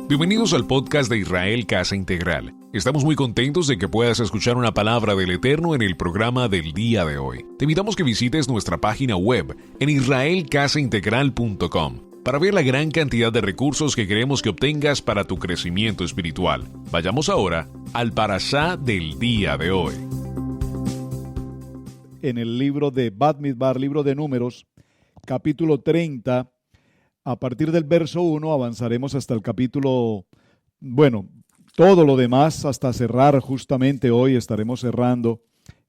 Bienvenidos al podcast de Israel Casa Integral. Estamos muy contentos de que puedas escuchar una palabra del Eterno en el programa del día de hoy. Te invitamos que visites nuestra página web en israelcasaintegral.com para ver la gran cantidad de recursos que queremos que obtengas para tu crecimiento espiritual. Vayamos ahora al parashá del día de hoy. En el libro de Bamidbar, libro de Números, capítulo 30, a partir del verso 1 avanzaremos hasta el capítulo, todo lo demás hasta cerrar. Justamente hoy estaremos cerrando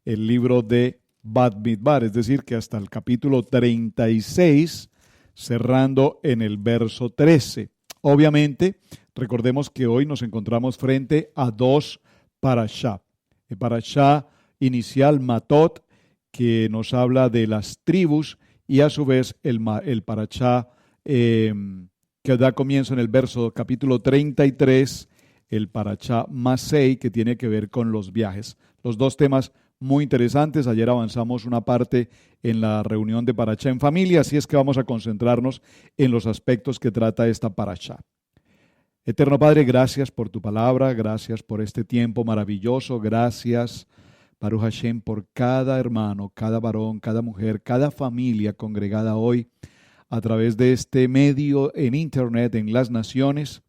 el libro de Bamidbar, es decir, que hasta el capítulo 36, cerrando en el verso 13. Obviamente, recordemos que hoy nos encontramos frente a dos parashá. El parashá inicial, Matot, que nos habla de las tribus, y a su vez el parashá que da comienzo en el verso capítulo 33, el parashá Masei, que tiene que ver con los viajes. Los dos temas muy interesantes. Ayer avanzamos una parte en la reunión de parashá en familia, así es que vamos a concentrarnos en los aspectos que trata esta parashá. Eterno Padre, gracias por tu palabra, gracias por este tiempo maravilloso, gracias, Baruch Hashem, por cada hermano, cada varón, cada mujer, cada familia congregada hoy a través de este medio en internet, en las naciones,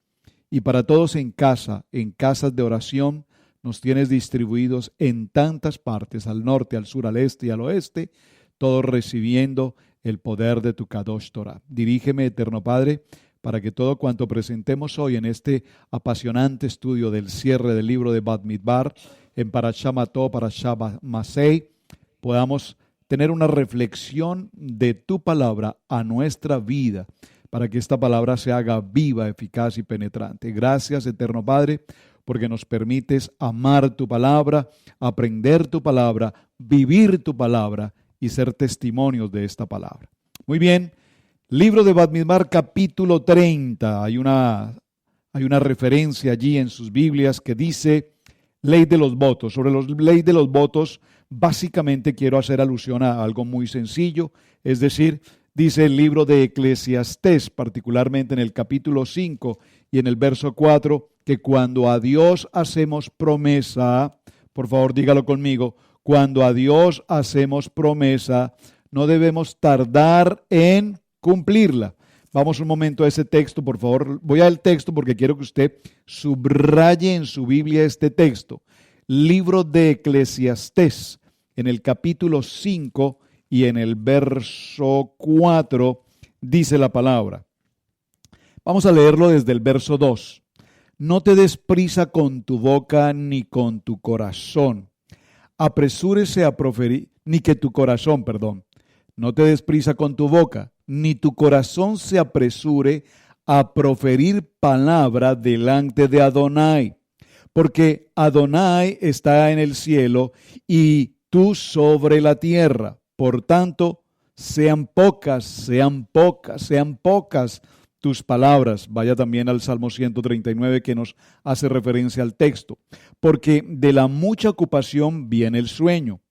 y para todos en casa, en casas de oración. Nos tienes distribuidos en tantas partes, al norte, al sur, al este y al oeste, todos recibiendo el poder de tu Kadosh Torah. Dirígeme, Eterno Padre, para que todo cuanto presentemos hoy en este apasionante estudio del cierre del libro de Bamidbar, en Parashá Mató, Parashá Masei, podamos tener una reflexión de tu palabra a nuestra vida, para que esta palabra se haga viva, eficaz y penetrante. Gracias, Eterno Padre, porque nos permites amar tu palabra, aprender tu palabra, vivir tu palabra y ser testimonios de esta palabra. Muy bien, libro de Bamidbar, capítulo 30. Hay una referencia allí en sus Biblias que dice ley de los votos. Sobre la ley de los votos, básicamente quiero hacer alusión a algo muy sencillo, es decir, dice el libro de Eclesiastés, particularmente en el capítulo 5 y en el verso 4, que cuando a Dios hacemos promesa, por favor dígalo conmigo, cuando a Dios hacemos promesa, no debemos tardar en cumplirla. Vamos un momento a ese texto, por favor. Voy al texto porque quiero que usted subraye en su Biblia este texto. Libro de Eclesiastés, en el capítulo 5 y en el verso 4, dice la palabra. Vamos a leerlo desde el verso 2. No te des prisa con tu boca ni con tu corazón. Apresúrese a proferir, ni que tu corazón, perdón. No te des prisa con tu boca, ni tu corazón se apresure a proferir palabra delante de Adonai. Porque Adonai está en el cielo y tú sobre la tierra. Por tanto, sean pocas tus palabras. Vaya también al Salmo 139 que nos hace referencia al texto. Porque de la mucha ocupación viene el sueño,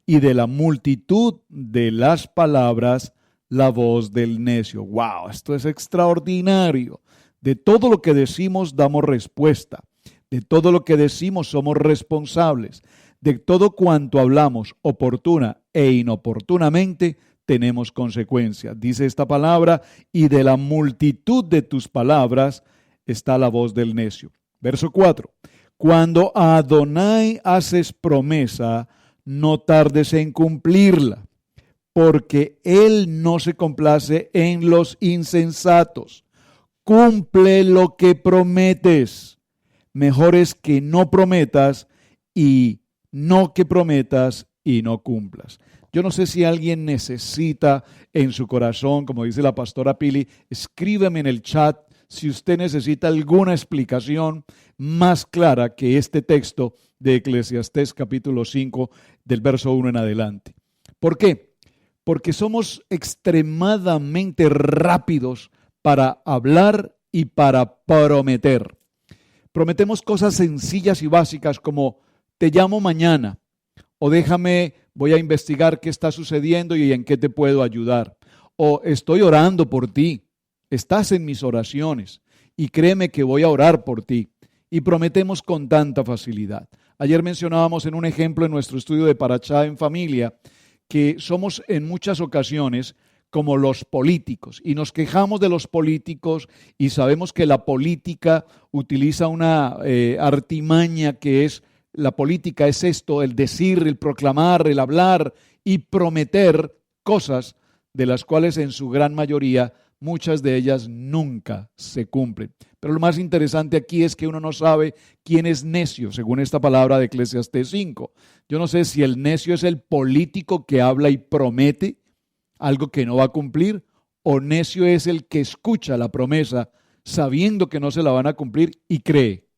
y de la multitud de las palabras la voz del necio. ¡Wow! Esto es extraordinario. De todo lo que decimos damos respuesta. De todo lo que decimos somos responsables. De todo cuanto hablamos oportuna e inoportunamente tenemos consecuencias. Dice esta palabra, y de la multitud de tus palabras está la voz del necio. Verso 4. Cuando a Adonai haces promesa, no tardes en cumplirla, porque Él no se complace en los insensatos. Cumple lo que prometes. Mejor es que no prometas y no que prometas y no cumplas. Yo no sé si alguien necesita en su corazón, como dice la pastora Pili, escríbeme en el chat si usted necesita alguna explicación más clara que este texto de Eclesiastés capítulo 5 del verso 1 en adelante. ¿Por qué? Porque somos extremadamente rápidos para hablar y para prometer. Prometemos cosas sencillas y básicas como te llamo mañana o déjame, voy a investigar qué está sucediendo y en qué te puedo ayudar. O estoy orando por ti, estás en mis oraciones. y créeme que voy a orar por ti. Y prometemos con tanta facilidad. Ayer mencionábamos en un ejemplo en nuestro estudio de Parashá en familia que somos en muchas ocasiones como los políticos y nos quejamos de los políticos y sabemos que la política utiliza una artimaña que es, la política es esto, el decir, el proclamar, el hablar y prometer cosas de las cuales en su gran mayoría muchas de ellas nunca se cumplen. Pero lo más interesante aquí es que uno no sabe quién es necio, según esta palabra de Eclesiastés 5. Yo no sé si el necio es el político que habla y promete algo que no va a cumplir, o necio es el que escucha la promesa sabiendo que no se la van a cumplir y cree.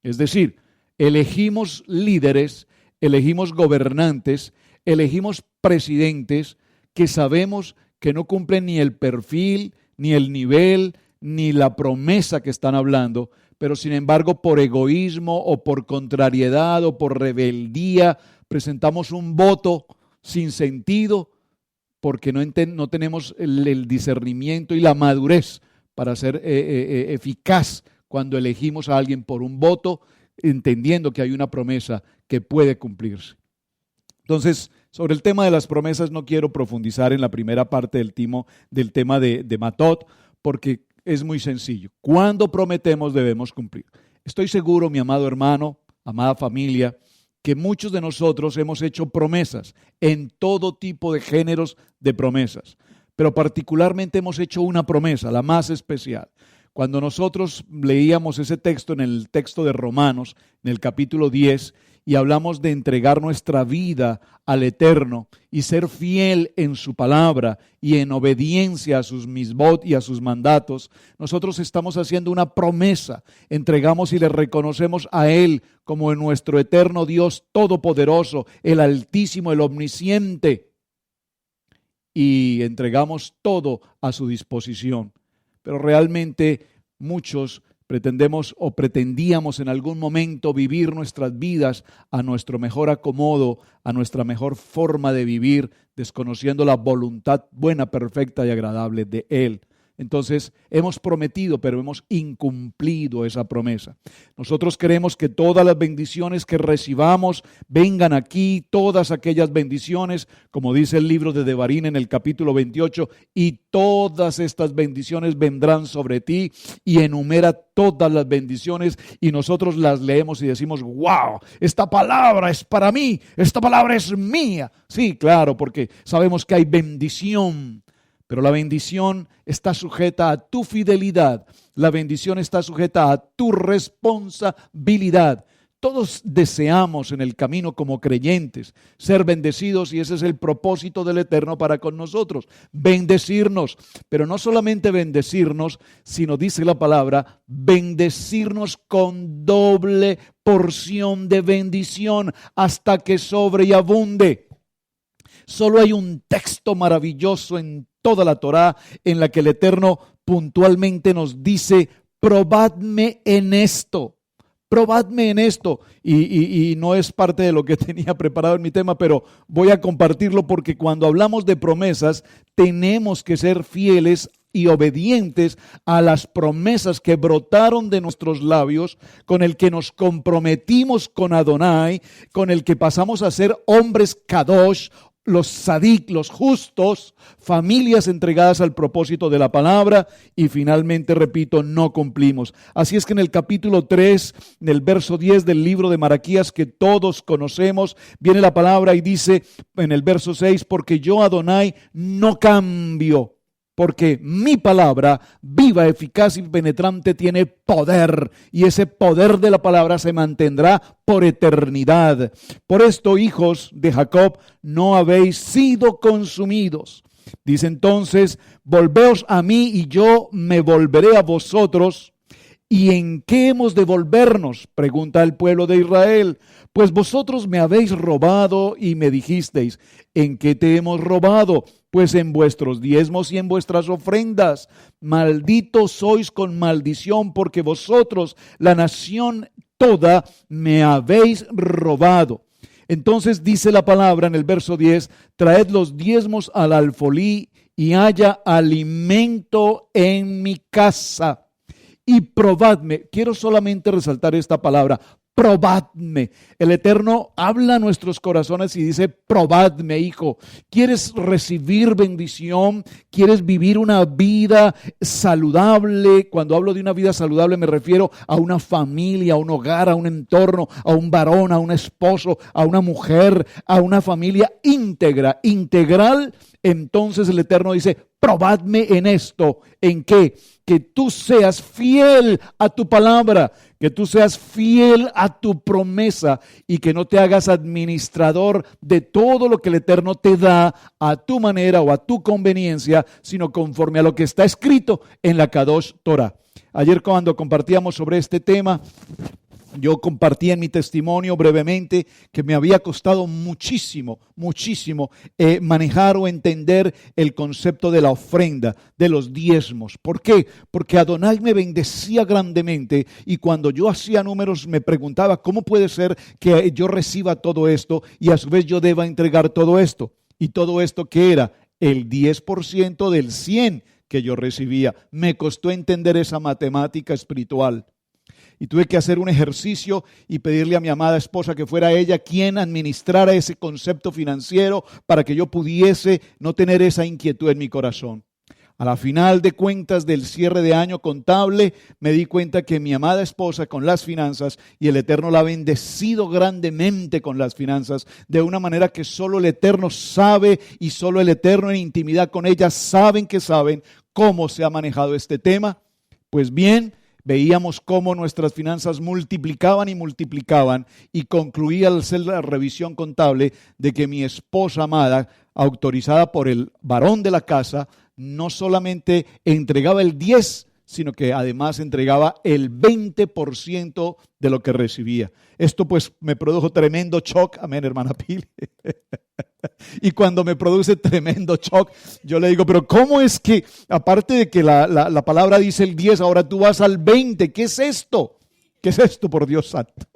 Es decir, elegimos líderes, elegimos gobernantes, elegimos presidentes que sabemos que no cumplen ni el perfil, ni el nivel, ni la promesa que están hablando, pero sin embargo por egoísmo o por contrariedad o por rebeldía presentamos un voto sin sentido porque no tenemos el discernimiento y la madurez para ser eficaz cuando elegimos a alguien por un voto, entendiendo que hay una promesa que puede cumplirse. Entonces, sobre el tema de las promesas no quiero profundizar en la primera parte del tema de Matot, porque es muy sencillo. Cuando prometemos debemos cumplir. Estoy seguro, mi amado hermano, amada familia, que muchos de nosotros hemos hecho promesas en todo tipo de géneros de promesas, pero particularmente hemos hecho una promesa, la más especial. Cuando nosotros leíamos ese texto en el texto de Romanos, en el capítulo 10, y hablamos de entregar nuestra vida al Eterno y ser fiel en su palabra y en obediencia a sus misbot y a sus mandatos, nosotros estamos haciendo una promesa. Entregamos y le reconocemos a Él como nuestro eterno Dios todopoderoso, el Altísimo, el Omnisciente, y entregamos todo a su disposición. Pero realmente muchos pretendemos o pretendíamos en algún momento vivir nuestras vidas a nuestro mejor acomodo, a nuestra mejor forma de vivir, desconociendo la voluntad buena, perfecta y agradable de Él. Entonces hemos prometido, pero hemos incumplido esa promesa. Nosotros queremos que todas las bendiciones que recibamos vengan aquí, todas aquellas bendiciones, como dice el libro de Devarim en el capítulo 28, y todas estas bendiciones vendrán sobre ti, y enumera todas las bendiciones, y nosotros las leemos y decimos, wow, esta palabra es para mí, esta palabra es mía. Sí, claro, porque sabemos que hay bendición. Pero la bendición está sujeta a tu fidelidad. La bendición está sujeta a tu responsabilidad. Todos deseamos en el camino como creyentes ser bendecidos y ese es el propósito del Eterno para con nosotros. Bendecirnos, pero no solamente bendecirnos, sino dice la palabra, bendecirnos con doble porción de bendición hasta que sobre y abunde. Solo hay un texto maravilloso en toda la Torá en la que el Eterno puntualmente nos dice, probadme en esto. Probadme en esto, y no es parte de lo que tenía preparado en mi tema, pero voy a compartirlo porque cuando hablamos de promesas tenemos que ser fieles y obedientes a las promesas que brotaron de nuestros labios, con el que nos comprometimos con Adonai, con el que pasamos a ser hombres kadosh, los sadik, los justos, familias entregadas al propósito de la palabra y finalmente, repito, no cumplimos. Así es que en el capítulo 3, en el verso 10 del libro de Malaquías que todos conocemos, viene la palabra y dice en el verso 6, porque yo Adonai no cambio. Porque mi palabra, viva, eficaz y penetrante, tiene poder. Y ese poder de la palabra se mantendrá por eternidad. Por esto, hijos de Jacob, no habéis sido consumidos. Dice entonces, volveos a mí y yo me volveré a vosotros. ¿Y en qué hemos de volvernos?, pregunta el pueblo de Israel. Pues vosotros me habéis robado y me dijisteis, ¿en qué te hemos robado? Pues en vuestros diezmos y en vuestras ofrendas. Malditos sois con maldición, porque vosotros, la nación toda, me habéis robado. Entonces dice la palabra en el verso 10, traed los diezmos al alfolí y haya alimento en mi casa. y probadme. Quiero solamente resaltar esta palabra, probadme. El Eterno habla a nuestros corazones y dice, probadme, hijo. ¿Quieres recibir bendición? ¿Quieres vivir una vida saludable? Cuando hablo de una vida saludable me refiero a una familia, a un hogar, a un entorno, a un varón, a un esposo, a una mujer, a una familia íntegra, integral. Entonces el Eterno dice, probadme en esto. ¿En qué? Que tú seas fiel a tu palabra, que tú seas fiel a tu promesa y que no te hagas administrador de todo lo que el Eterno te da a tu manera o a tu conveniencia, sino conforme a lo que está escrito en la Kadosh Torah. Ayer cuando compartíamos sobre este tema, yo compartí en mi testimonio brevemente que me había costado muchísimo manejar o entender el concepto de la ofrenda, de los diezmos. ¿Por qué? Porque Adonai me bendecía grandemente y cuando yo hacía números me preguntaba ¿cómo puede ser que yo reciba todo esto y a su vez yo deba entregar todo esto? ¿Y todo esto qué era? El 10% del 100 que yo recibía. Me costó entender esa matemática espiritual. Y tuve que hacer un ejercicio y pedirle a mi amada esposa que fuera ella quien administrara ese concepto financiero para que yo pudiese no tener esa inquietud en mi corazón. A la final de cuentas del cierre de año contable, me di cuenta que mi amada esposa con las finanzas y el Eterno la ha bendecido grandemente con las finanzas, de una manera que solo el Eterno sabe y solo el Eterno en intimidad con ella saben cómo se ha manejado este tema. Pues bien, veíamos cómo nuestras finanzas multiplicaban y concluía al hacer la revisión contable de que mi esposa amada, autorizada por el varón de la casa, no solamente entregaba el 10%, sino que además entregaba el 20% de lo que recibía. Esto pues me produjo tremendo shock, amén, hermana Pili. Y cuando me produce tremendo shock, yo le digo, pero ¿cómo es que, aparte de que la palabra dice el 10, ahora tú vas al 20? ¿Qué es esto? ¿Qué es esto, por Dios santo?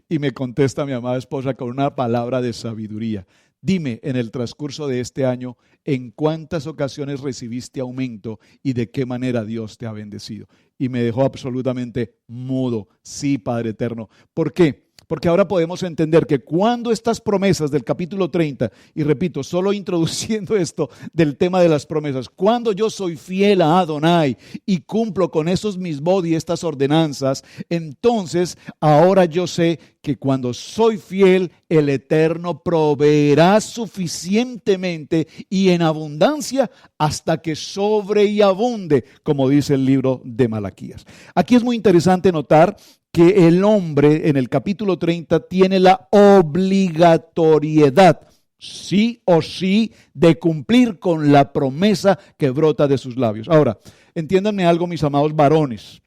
Y me contesta mi amada esposa con una palabra de sabiduría. Dime, en el transcurso de este año, ¿en cuántas ocasiones recibiste aumento y de qué manera Dios te ha bendecido? Y me dejó absolutamente mudo. Sí, Padre eterno. ¿Por qué? Porque ahora podemos entender que cuando estas promesas del capítulo 30, y repito, solo introduciendo esto del tema de las promesas, cuando yo soy fiel a Adonai y cumplo con esos misbod y estas ordenanzas, entonces ahora yo sé que cuando soy fiel, el Eterno proveerá suficientemente y en abundancia hasta que sobre y abunde, como dice el libro de Malaquías. Aquí es muy interesante notar que el hombre en el capítulo 30 tiene la obligatoriedad, sí o sí, de cumplir con la promesa que brota de sus labios. Ahora, entiéndanme algo, mis amados varones.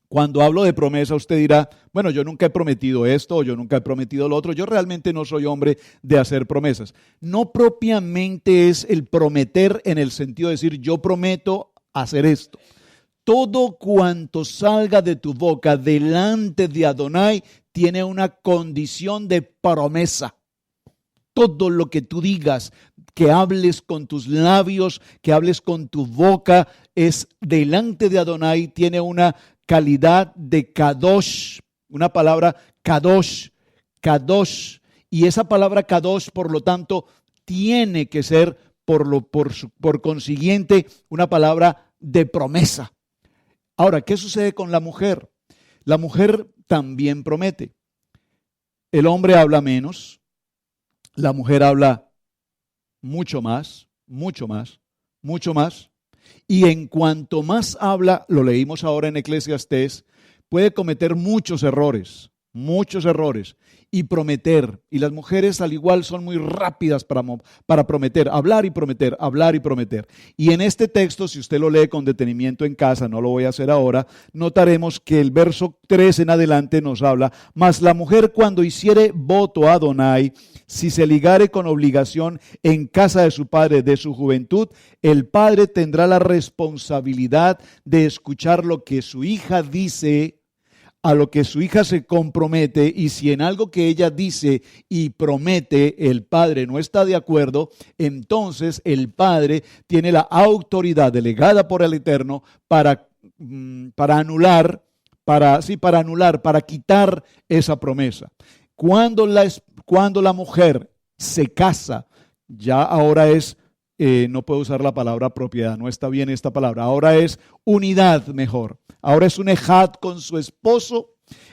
Cuando hablo de promesa, usted dirá, bueno, yo nunca he prometido esto o yo nunca he prometido lo otro. Yo realmente no soy hombre de hacer promesas. No propiamente es el prometer en el sentido de decir, yo prometo hacer esto. Todo cuanto salga de tu boca delante de Adonai tiene una condición de promesa. Todo lo que tú digas, que hables con tus labios, que hables con tu boca, es delante de Adonai, tiene una calidad de kadosh, una palabra kadosh, kadosh. Y esa palabra kadosh, por lo tanto, tiene que ser, por consiguiente, una palabra de promesa. Ahora, ¿qué sucede con la mujer? La mujer también promete. El hombre habla menos, la mujer habla mucho más. Y en cuanto más habla, lo leímos ahora en Eclesiastés, puede cometer muchos errores y prometer. Y las mujeres al igual son muy rápidas para prometer, hablar y prometer. Y en este texto, si usted lo lee con detenimiento en casa, no lo voy a hacer ahora, notaremos que el verso 3 en adelante nos habla, mas la mujer cuando hiciere voto a Adonai, si se ligare con obligación en casa de su padre de su juventud, el padre tendrá la responsabilidad de escuchar lo que su hija dice, a lo que su hija se compromete, y si en algo que ella dice y promete el padre no está de acuerdo, entonces el padre tiene la autoridad delegada por el Eterno para anular, para quitar esa promesa. Cuando la mujer se casa, ya ahora es, no puedo usar la palabra propiedad, no está bien esta palabra, ahora es unidad mejor. Ahora es un ejad con su esposo.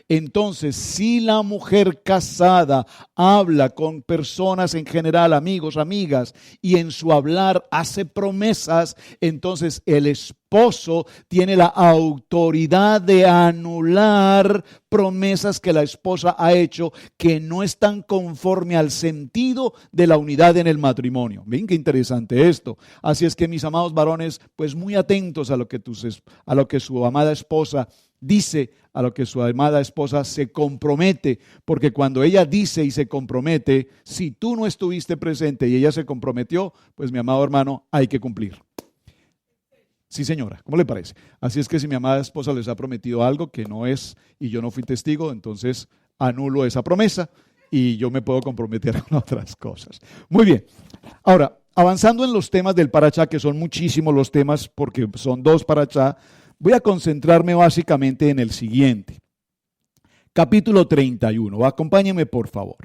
Entonces, si la mujer casada habla con personas en general, amigos, amigas, y en su hablar hace promesas, entonces el esposo tiene la autoridad de anular promesas que la esposa ha hecho que no están conforme al sentido de la unidad en el matrimonio. Ven qué interesante esto. Así es que, mis amados varones, pues muy atentos a lo que su amada esposa dice, a lo que su amada esposa se compromete, porque cuando ella dice y se compromete, si tú no estuviste presente y ella se comprometió, pues mi amado hermano, hay que cumplir. Sí, señora, ¿cómo le parece? Así es que si mi amada esposa les ha prometido algo que no es y yo no fui testigo, entonces anulo esa promesa y yo me puedo comprometer con otras cosas. Muy bien. Ahora, avanzando en los temas del parachá, que son muchísimos los temas porque son 2 parachá, voy a concentrarme básicamente en el siguiente. Capítulo 31. Acompáñenme, por favor,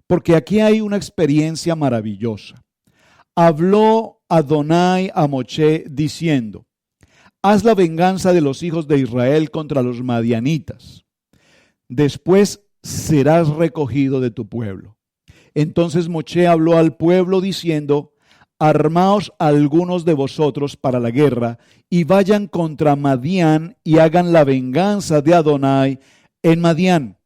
porque aquí hay una experiencia maravillosa. Habló Adonai a Moshe diciendo: haz la venganza de los hijos de Israel contra los madianitas. Después serás recogido de tu pueblo. Entonces Moshe habló al pueblo diciendo: armaos algunos de vosotros para la guerra y vayan contra Madián y hagan la venganza de Adonai en Madián.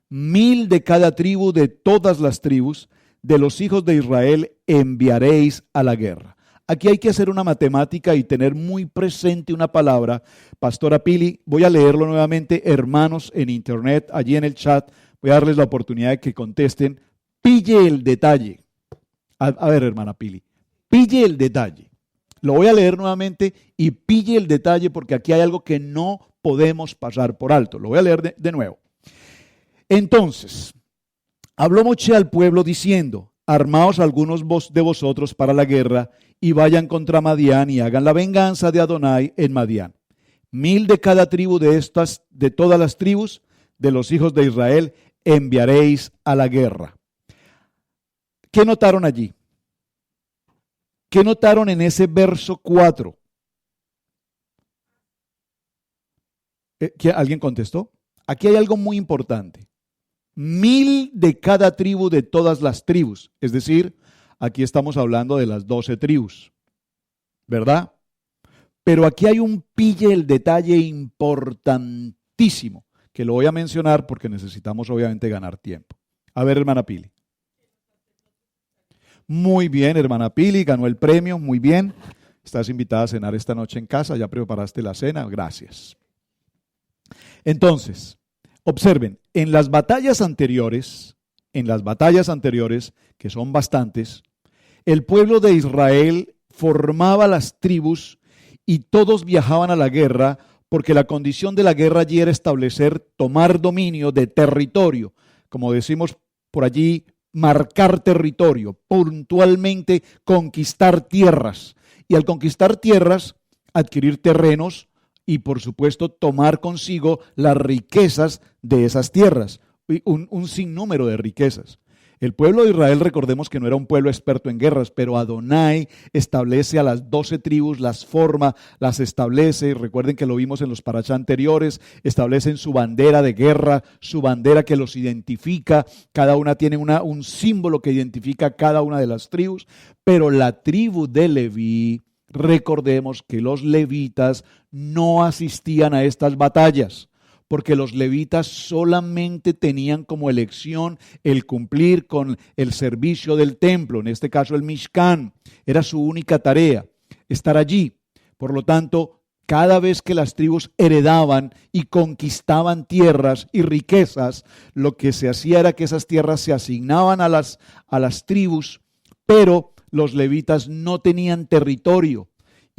1000 de cada tribu de todas las tribus de los hijos de Israel enviaréis a la guerra. Aquí hay que hacer una matemática y tener muy presente una palabra. Pastora Pili, voy a leerlo nuevamente, hermanos en internet, allí en el chat, voy a darles la oportunidad de que contesten. Pille el detalle. A ver, hermana Pili. Pille el detalle. Lo voy a leer nuevamente y pille el detalle porque aquí hay algo que no podemos pasar por alto. Lo voy a leer de nuevo. Entonces, habló Moshe al pueblo diciendo: armaos algunos de vosotros para la guerra y vayan contra Madián y hagan la venganza de Adonai en Madián. 1000 de cada tribu de todas las tribus de los hijos de Israel enviaréis a la guerra. ¿Qué notaron allí? ¿Qué notaron en ese verso 4? ¿Alguien contestó? Aquí hay algo muy importante. 1000 de cada tribu de todas las tribus. Es decir, aquí estamos hablando de las 12 tribus. ¿Verdad? Pero aquí hay un pille el detalle importantísimo que lo voy a mencionar porque necesitamos obviamente ganar tiempo. A ver, hermana Pili. Muy bien, hermana Pili, ganó el premio, muy bien. Estás invitada a cenar esta noche en casa, ya preparaste la cena, gracias. Entonces, observen, en las batallas anteriores, que son bastantes, el pueblo de Israel formaba las tribus y todos viajaban a la guerra porque la condición de la guerra allí era tomar dominio de territorio, como decimos por allí, marcar territorio, puntualmente conquistar tierras. Y al conquistar tierras, adquirir terrenos y por supuesto tomar consigo las riquezas de esas tierras, un sinnúmero de riquezas. El pueblo de Israel, recordemos que no era un pueblo experto en guerras, pero Adonai establece a las 12 tribus, las forma, las establece. Recuerden que lo vimos en los parashá anteriores, establecen su bandera de guerra, su bandera que los identifica. Cada una tiene un símbolo que identifica a cada una de las tribus, pero la tribu de Leví, recordemos que los levitas no asistían a estas batallas, porque los levitas solamente tenían como elección el cumplir con el servicio del templo, en este caso el Mishkan, era su única tarea, estar allí. Por lo tanto, cada vez que las tribus heredaban y conquistaban tierras y riquezas, lo que se hacía era que esas tierras se asignaban a las tribus, pero los levitas no tenían territorio.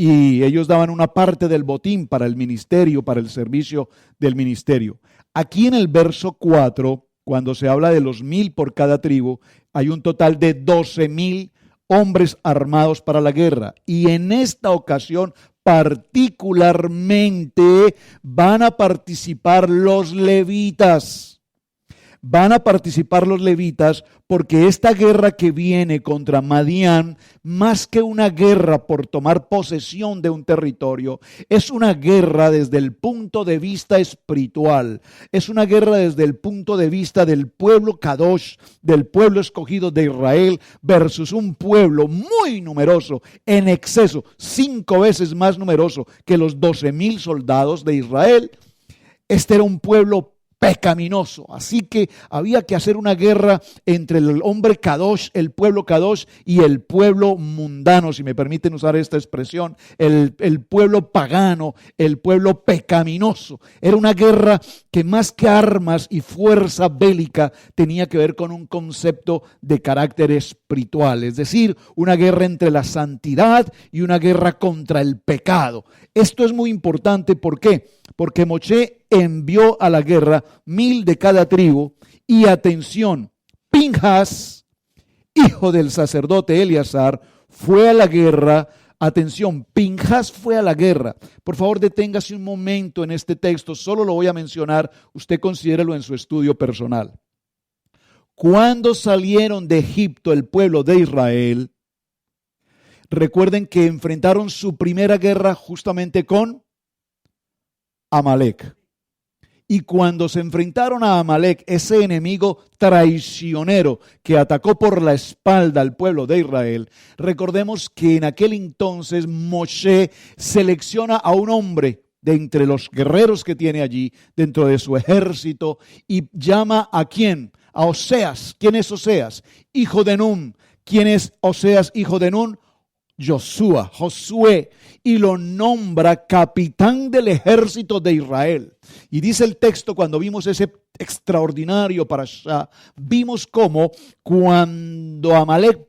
Y ellos daban una parte del botín para el ministerio, para el servicio del ministerio. Aquí en el verso 4, cuando se habla de los 1000 por cada tribu, hay un total de 12,000 hombres armados para la guerra. Y en esta ocasión particularmente van a participar los levitas. Van a participar los levitas porque esta guerra que viene contra Madián, más que una guerra por tomar posesión de un territorio, es una guerra desde el punto de vista espiritual. Es una guerra desde el punto de vista del pueblo Kadosh, del pueblo escogido de Israel, versus un pueblo muy numeroso, en exceso, 5 veces más numeroso que los 12,000 soldados de Israel. Este era un pueblo pecaminoso, así que había que hacer una guerra entre el hombre Kadosh, el pueblo Kadosh, y el pueblo mundano, si me permiten usar esta expresión, el pueblo pagano, el pueblo pecaminoso. Era una guerra que más que armas y fuerza bélica tenía que ver con un concepto de carácter espiritual, es decir, una guerra entre la santidad y una guerra contra el pecado. Esto es muy importante, ¿por qué? Porque Moshe envió a la guerra 1,000 de cada tribu y atención, Pinjas, hijo del sacerdote Eleazar, fue a la guerra. Atención, Pinjas fue a la guerra. Por favor, deténgase un momento en este texto, solo lo voy a mencionar, usted considérelo en su estudio personal. Cuando salieron de Egipto el pueblo de Israel, recuerden que enfrentaron su primera guerra justamente con Amalek. Y cuando se enfrentaron a Amalek, ese enemigo traicionero que atacó por la espalda al pueblo de Israel, recordemos que en aquel entonces Moshe selecciona a un hombre de entre los guerreros que tiene allí, dentro de su ejército, y llama ¿a quién? A Oseas. ¿Quién es Oseas? Hijo de Nun. ¿Quién es Oseas, hijo de Nun? Josué, y lo nombra capitán del ejército de Israel. Y dice el texto, cuando vimos ese extraordinario parashá, vimos cómo cuando Amalek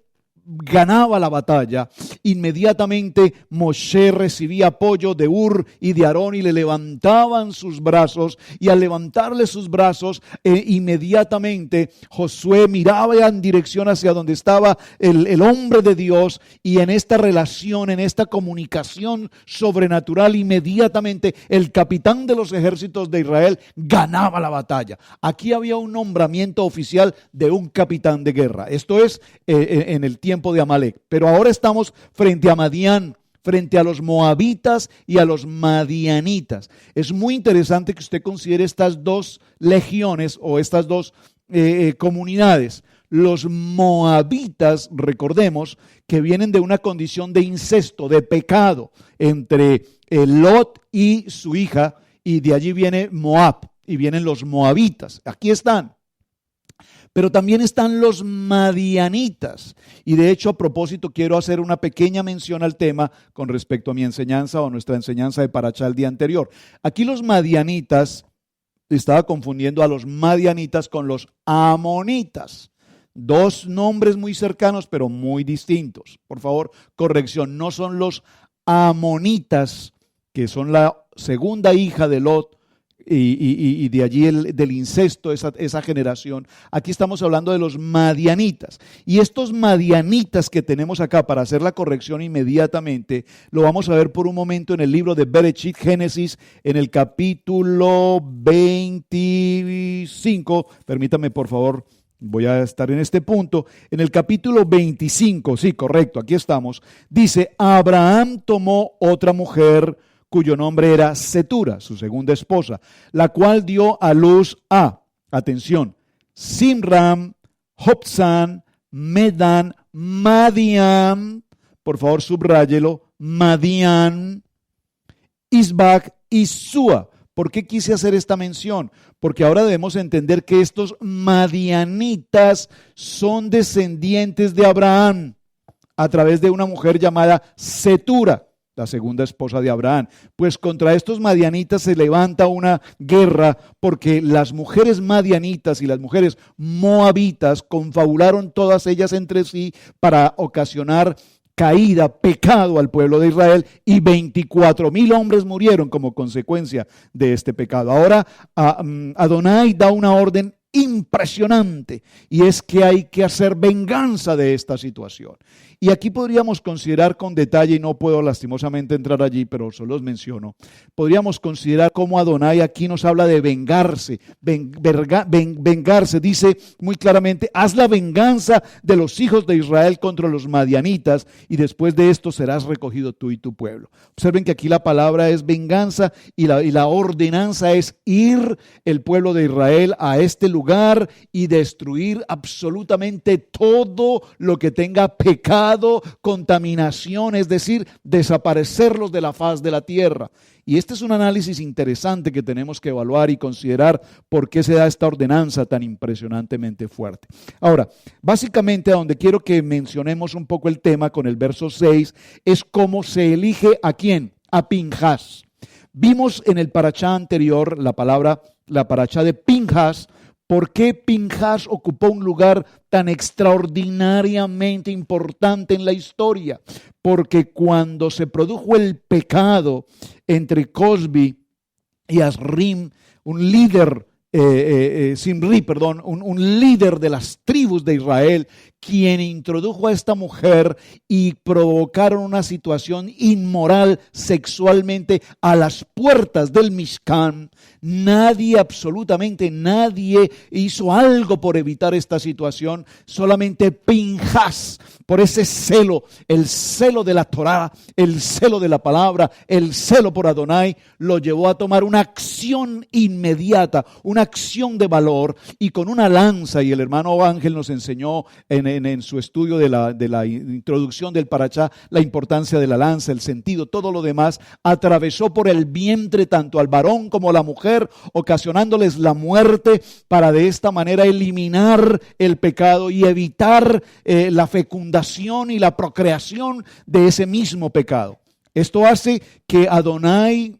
ganaba la batalla, inmediatamente Moshe recibía apoyo de Ur y de Aarón y le levantaban sus brazos, y al levantarle sus brazos, inmediatamente Josué miraba en dirección hacia donde estaba el hombre de Dios, y en esta relación, en esta comunicación sobrenatural, inmediatamente el capitán de los ejércitos de Israel ganaba la batalla. Aquí había un nombramiento oficial de un capitán de guerra. Esto es en el tiempo de Amalek, pero ahora estamos frente a Madián, frente a los moabitas y a los madianitas. Es muy interesante que usted considere estas dos legiones o estas dos comunidades. Los moabitas, recordemos que vienen de una condición de incesto, de pecado entre Lot y su hija, y de allí viene Moab y vienen los moabitas. Aquí están. Pero también están los madianitas. Y de hecho, a propósito, quiero hacer una pequeña mención al tema con respecto a mi enseñanza o nuestra enseñanza de Parashá el día anterior. Aquí los madianitas, estaba confundiendo a los madianitas con los amonitas. Dos nombres muy cercanos, pero muy distintos. Por favor, corrección, no son los amonitas, que son la segunda hija de Lot, y de allí del incesto, esa generación. Aquí estamos hablando de los madianitas. Y estos madianitas que tenemos acá, para hacer la corrección inmediatamente, lo vamos a ver por un momento en el libro de Bereshit, Génesis, en el capítulo 25. Permítame, por favor, voy a estar en este punto. En el capítulo 25, sí, correcto, aquí estamos. Dice, Abraham tomó otra mujer cuyo nombre era Setura, su segunda esposa, la cual dio a luz a, atención, Simram, Joksan, Medan, Madián, por favor subráyelo, Madián, Isbac y Sua. ¿Por qué quise hacer esta mención? Porque ahora debemos entender que estos madianitas son descendientes de Abraham a través de una mujer llamada Setura, la segunda esposa de Abraham. Pues contra estos madianitas se levanta una guerra porque las mujeres madianitas y las mujeres moabitas confabularon todas ellas entre sí para ocasionar caída, pecado al pueblo de Israel, y 24,000 hombres murieron como consecuencia de este pecado. Ahora Adonai da una orden impresionante, y es que hay que hacer venganza de esta situación. Y aquí podríamos considerar con detalle, y no puedo lastimosamente entrar allí, pero solo los menciono, podríamos considerar cómo Adonai aquí nos habla de vengarse, vengarse, dice muy claramente, haz la venganza de los hijos de Israel contra los madianitas, y después de esto serás recogido tú y tu pueblo. Observen que aquí la palabra es venganza, y la ordenanza es ir el pueblo de Israel a este lugar y destruir absolutamente todo lo que tenga pecado, contaminación, es decir, desaparecerlos de la faz de la tierra. Y este es un análisis interesante que tenemos que evaluar y considerar por qué se da esta ordenanza tan impresionantemente fuerte. Ahora, básicamente a donde quiero que mencionemos un poco el tema con el verso 6 es cómo se elige a quién, a Pinjas. Vimos en el parashá anterior la parashá de Pinjas. ¿Por qué Pinjas ocupó un lugar tan extraordinariamente importante en la historia? Porque cuando se produjo el pecado entre Cosbi y Asrim, un líder, un líder de las tribus de Israel, quien introdujo a esta mujer y provocaron una situación inmoral sexualmente a las puertas del Mishkan. Absolutamente nadie hizo algo por evitar esta situación, solamente Pinjas, por ese celo, el celo de la Torá, el celo de la palabra, el celo por Adonai, lo llevó a tomar una acción inmediata, una acción de valor, y con una lanza, y el hermano Ángel nos enseñó en su estudio de la introducción del parashá la importancia de la lanza, el sentido, todo lo demás, atravesó por el vientre tanto al varón como a la mujer, ocasionándoles la muerte, para de esta manera eliminar el pecado y evitar la fecundación y la procreación de ese mismo pecado. Esto hace que Adonai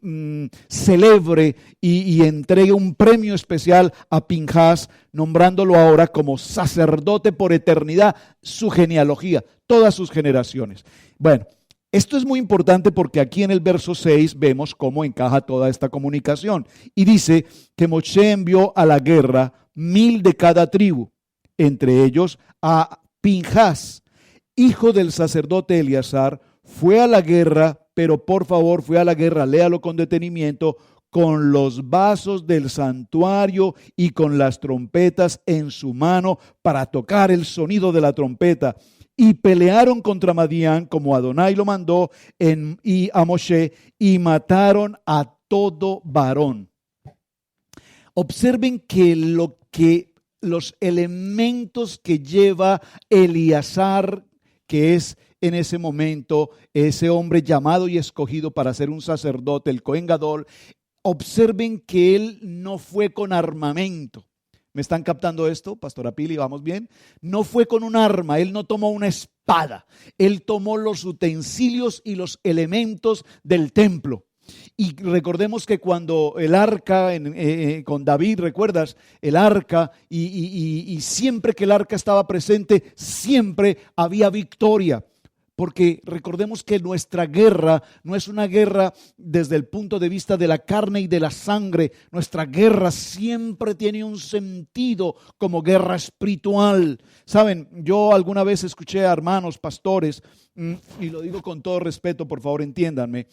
celebre y entregue un premio especial a Pinjas, nombrándolo ahora como sacerdote por eternidad, su genealogía, todas sus generaciones. Bueno, esto es muy importante porque aquí en el verso 6 vemos cómo encaja toda esta comunicación. Y dice que Moshe envió a la guerra 1000 de cada tribu, entre ellos a Pinjas, hijo del sacerdote Eleazar. Fue a la guerra, pero por favor fue a la guerra, léalo con detenimiento, con los vasos del santuario y con las trompetas en su mano para tocar el sonido de la trompeta. Y pelearon contra Madián como Adonai lo mandó y a Moshe, y mataron a todo varón. Observen que los elementos que lleva Eleazar, que es en ese momento ese hombre llamado y escogido para ser un sacerdote, el Cohen Gadol, observen que él no fue con armamento. ¿Me están captando esto, Pastora Pili? ¿Vamos bien? No fue con un arma, él no tomó una espada, él tomó los utensilios y los elementos del templo. Y recordemos que cuando el arca, con David, ¿recuerdas? El arca, y siempre que el arca estaba presente, siempre había victoria. Porque recordemos que nuestra guerra no es una guerra desde el punto de vista de la carne y de la sangre. Nuestra guerra siempre tiene un sentido como guerra espiritual. Saben, yo alguna vez escuché a hermanos, pastores, y lo digo con todo respeto, por favor entiéndanme,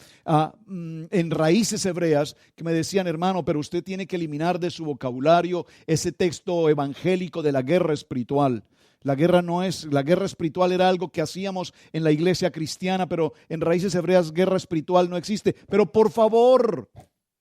en Raíces Hebreas, que me decían: hermano, pero usted tiene que eliminar de su vocabulario ese texto evangélico de la guerra espiritual. La guerra espiritual era algo que hacíamos en la iglesia cristiana, pero en Raíces Hebreas guerra espiritual no existe. Pero por favor,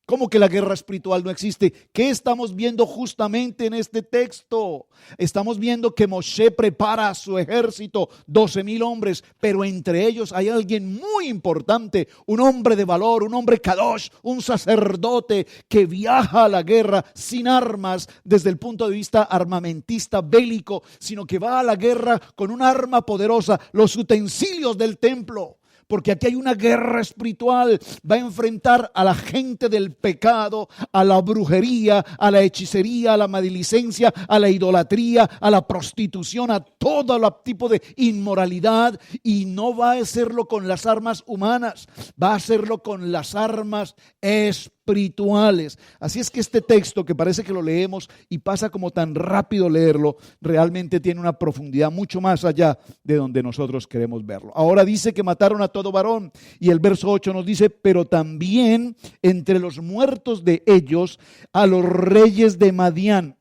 ¿cómo que la guerra espiritual no existe? ¿Qué estamos viendo justamente en este texto? Estamos viendo que Moshe prepara a su ejército, 12,000 hombres, pero entre ellos hay alguien muy importante, un hombre de valor, un hombre kadosh, un sacerdote que viaja a la guerra sin armas desde el punto de vista armamentista bélico, sino que va a la guerra con un arma poderosa, los utensilios del templo. Porque aquí hay una guerra espiritual. Va a enfrentar a la gente del pecado, a la brujería, a la hechicería, a la maledicencia, a la idolatría, a la prostitución, a todo tipo de inmoralidad. Y no va a hacerlo con las armas humanas, va a hacerlo con las armas espirituales. espirituales. Así es que este texto, que parece que lo leemos y pasa como tan rápido leerlo, realmente tiene una profundidad mucho más allá de donde nosotros queremos verlo. Ahora dice que mataron a todo varón, y el verso 8 nos dice: pero también entre los muertos de ellos a los reyes de Madián,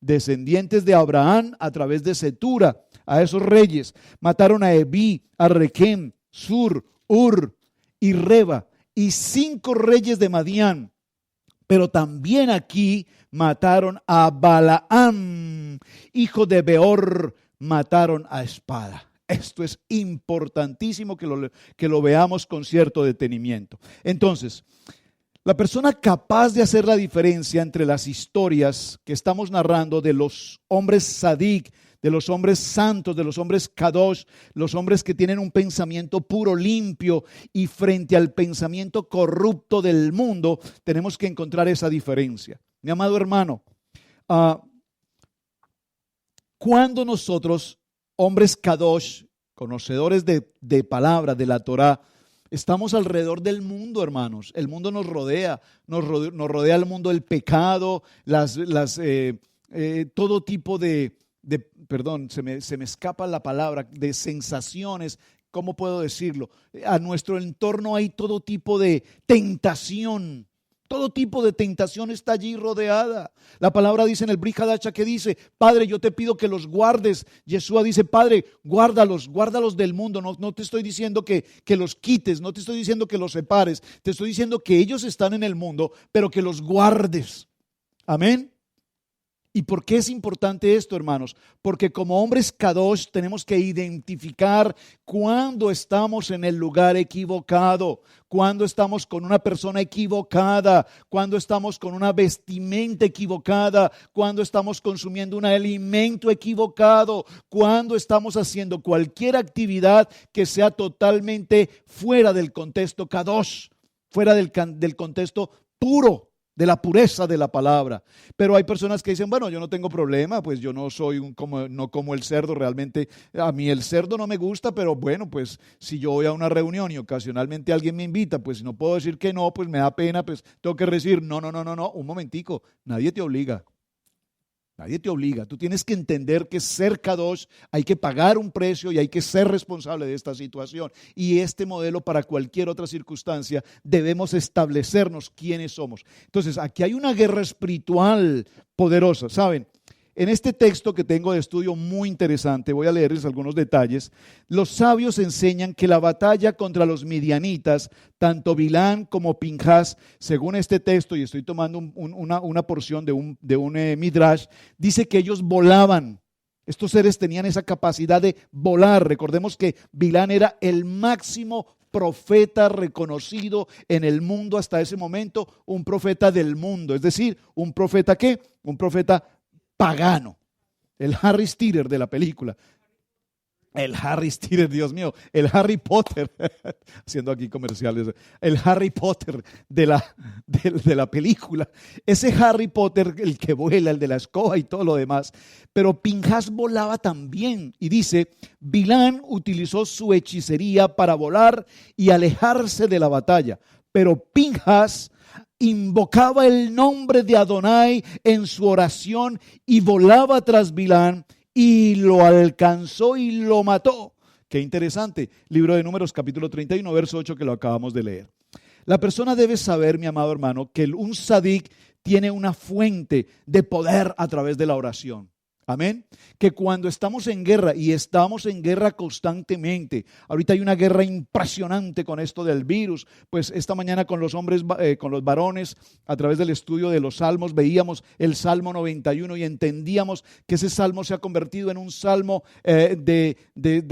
descendientes de Abraham a través de Cetura. A esos reyes mataron a Eví, a Requem, Sur, Ur y Reba, y 5 reyes de Madián. Pero también aquí mataron a Balaam, hijo de Beor, mataron a espada. Esto es importantísimo que lo veamos con cierto detenimiento. Entonces, la persona capaz de hacer la diferencia entre las historias que estamos narrando de los hombres sadik, de los hombres santos, de los hombres kadosh, los hombres que tienen un pensamiento puro, limpio, y frente al pensamiento corrupto del mundo, tenemos que encontrar esa diferencia. Mi amado hermano, cuando nosotros, hombres kadosh, conocedores de palabra, de la Torah, estamos alrededor del mundo, hermanos. El mundo nos rodea el mundo del pecado, todo tipo perdón, se me escapa la palabra, de sensaciones. ¿Cómo puedo decirlo? A nuestro entorno hay todo tipo de tentación. Todo tipo de tentación está allí rodeada. La palabra dice en el Brit Hadasha, que dice: Padre, yo te pido que los guardes. Yeshua dice: Padre, guárdalos del mundo. No te estoy diciendo que los quites, no te estoy diciendo que los separes. Te estoy diciendo que ellos están en el mundo, pero que los guardes. Amén. ¿Y por qué es importante esto, hermanos? Porque como hombres kadosh tenemos que identificar cuando estamos en el lugar equivocado, cuando estamos con una persona equivocada, cuando estamos con una vestimenta equivocada, cuando estamos consumiendo un alimento equivocado, cuando estamos haciendo cualquier actividad que sea totalmente fuera del contexto kadosh, fuera del contexto puro, de la pureza de la palabra. Pero hay personas que dicen: bueno, yo no tengo problema, pues yo no soy no como el cerdo. Realmente a mí el cerdo no me gusta, pero bueno, pues si yo voy a una reunión y ocasionalmente alguien me invita, pues si no puedo decir que no, pues me da pena, pues tengo que decir no, un momentico, nadie te obliga. Nadie te obliga. Tú tienes que entender que ser kadosh hay que pagar un precio y hay que ser responsable de esta situación. Y este modelo, para cualquier otra circunstancia, debemos establecernos quiénes somos. Entonces, aquí hay una guerra espiritual poderosa, ¿saben? En este texto que tengo de estudio muy interesante, voy a leerles algunos detalles. Los sabios enseñan que la batalla contra los midianitas, tanto Bilán como Pinhas, según este texto, y estoy tomando una porción de un midrash, dice que ellos volaban. Estos seres tenían esa capacidad de volar. Recordemos que Bilán era el máximo profeta reconocido en el mundo hasta ese momento, un profeta del mundo. Es decir, ¿un profeta qué? Un profeta pagano, el Harry Styler de la película, el Harry Styler, Dios mío, el Harry Potter, haciendo aquí comerciales, el Harry Potter de la película, ese Harry Potter, el que vuela, el de la escoba y todo lo demás. Pero Pinhas volaba también, y dice: Bilán utilizó su hechicería para volar y alejarse de la batalla, pero Pinhas invocaba el nombre de Adonai en su oración y volaba tras Bilán y lo alcanzó y lo mató. Qué interesante. Libro de Números, capítulo 31, verso 8, que lo acabamos de leer. La persona debe saber, mi amado hermano, que un sadik tiene una fuente de poder a través de la oración. Amén. Que cuando estamos en guerra, y estamos en guerra constantemente, ahorita hay una guerra impresionante con esto del virus. Pues esta mañana con los hombres, con los varones, a través del estudio de los salmos, veíamos el Salmo 91 y entendíamos que ese salmo se ha convertido en un salmo de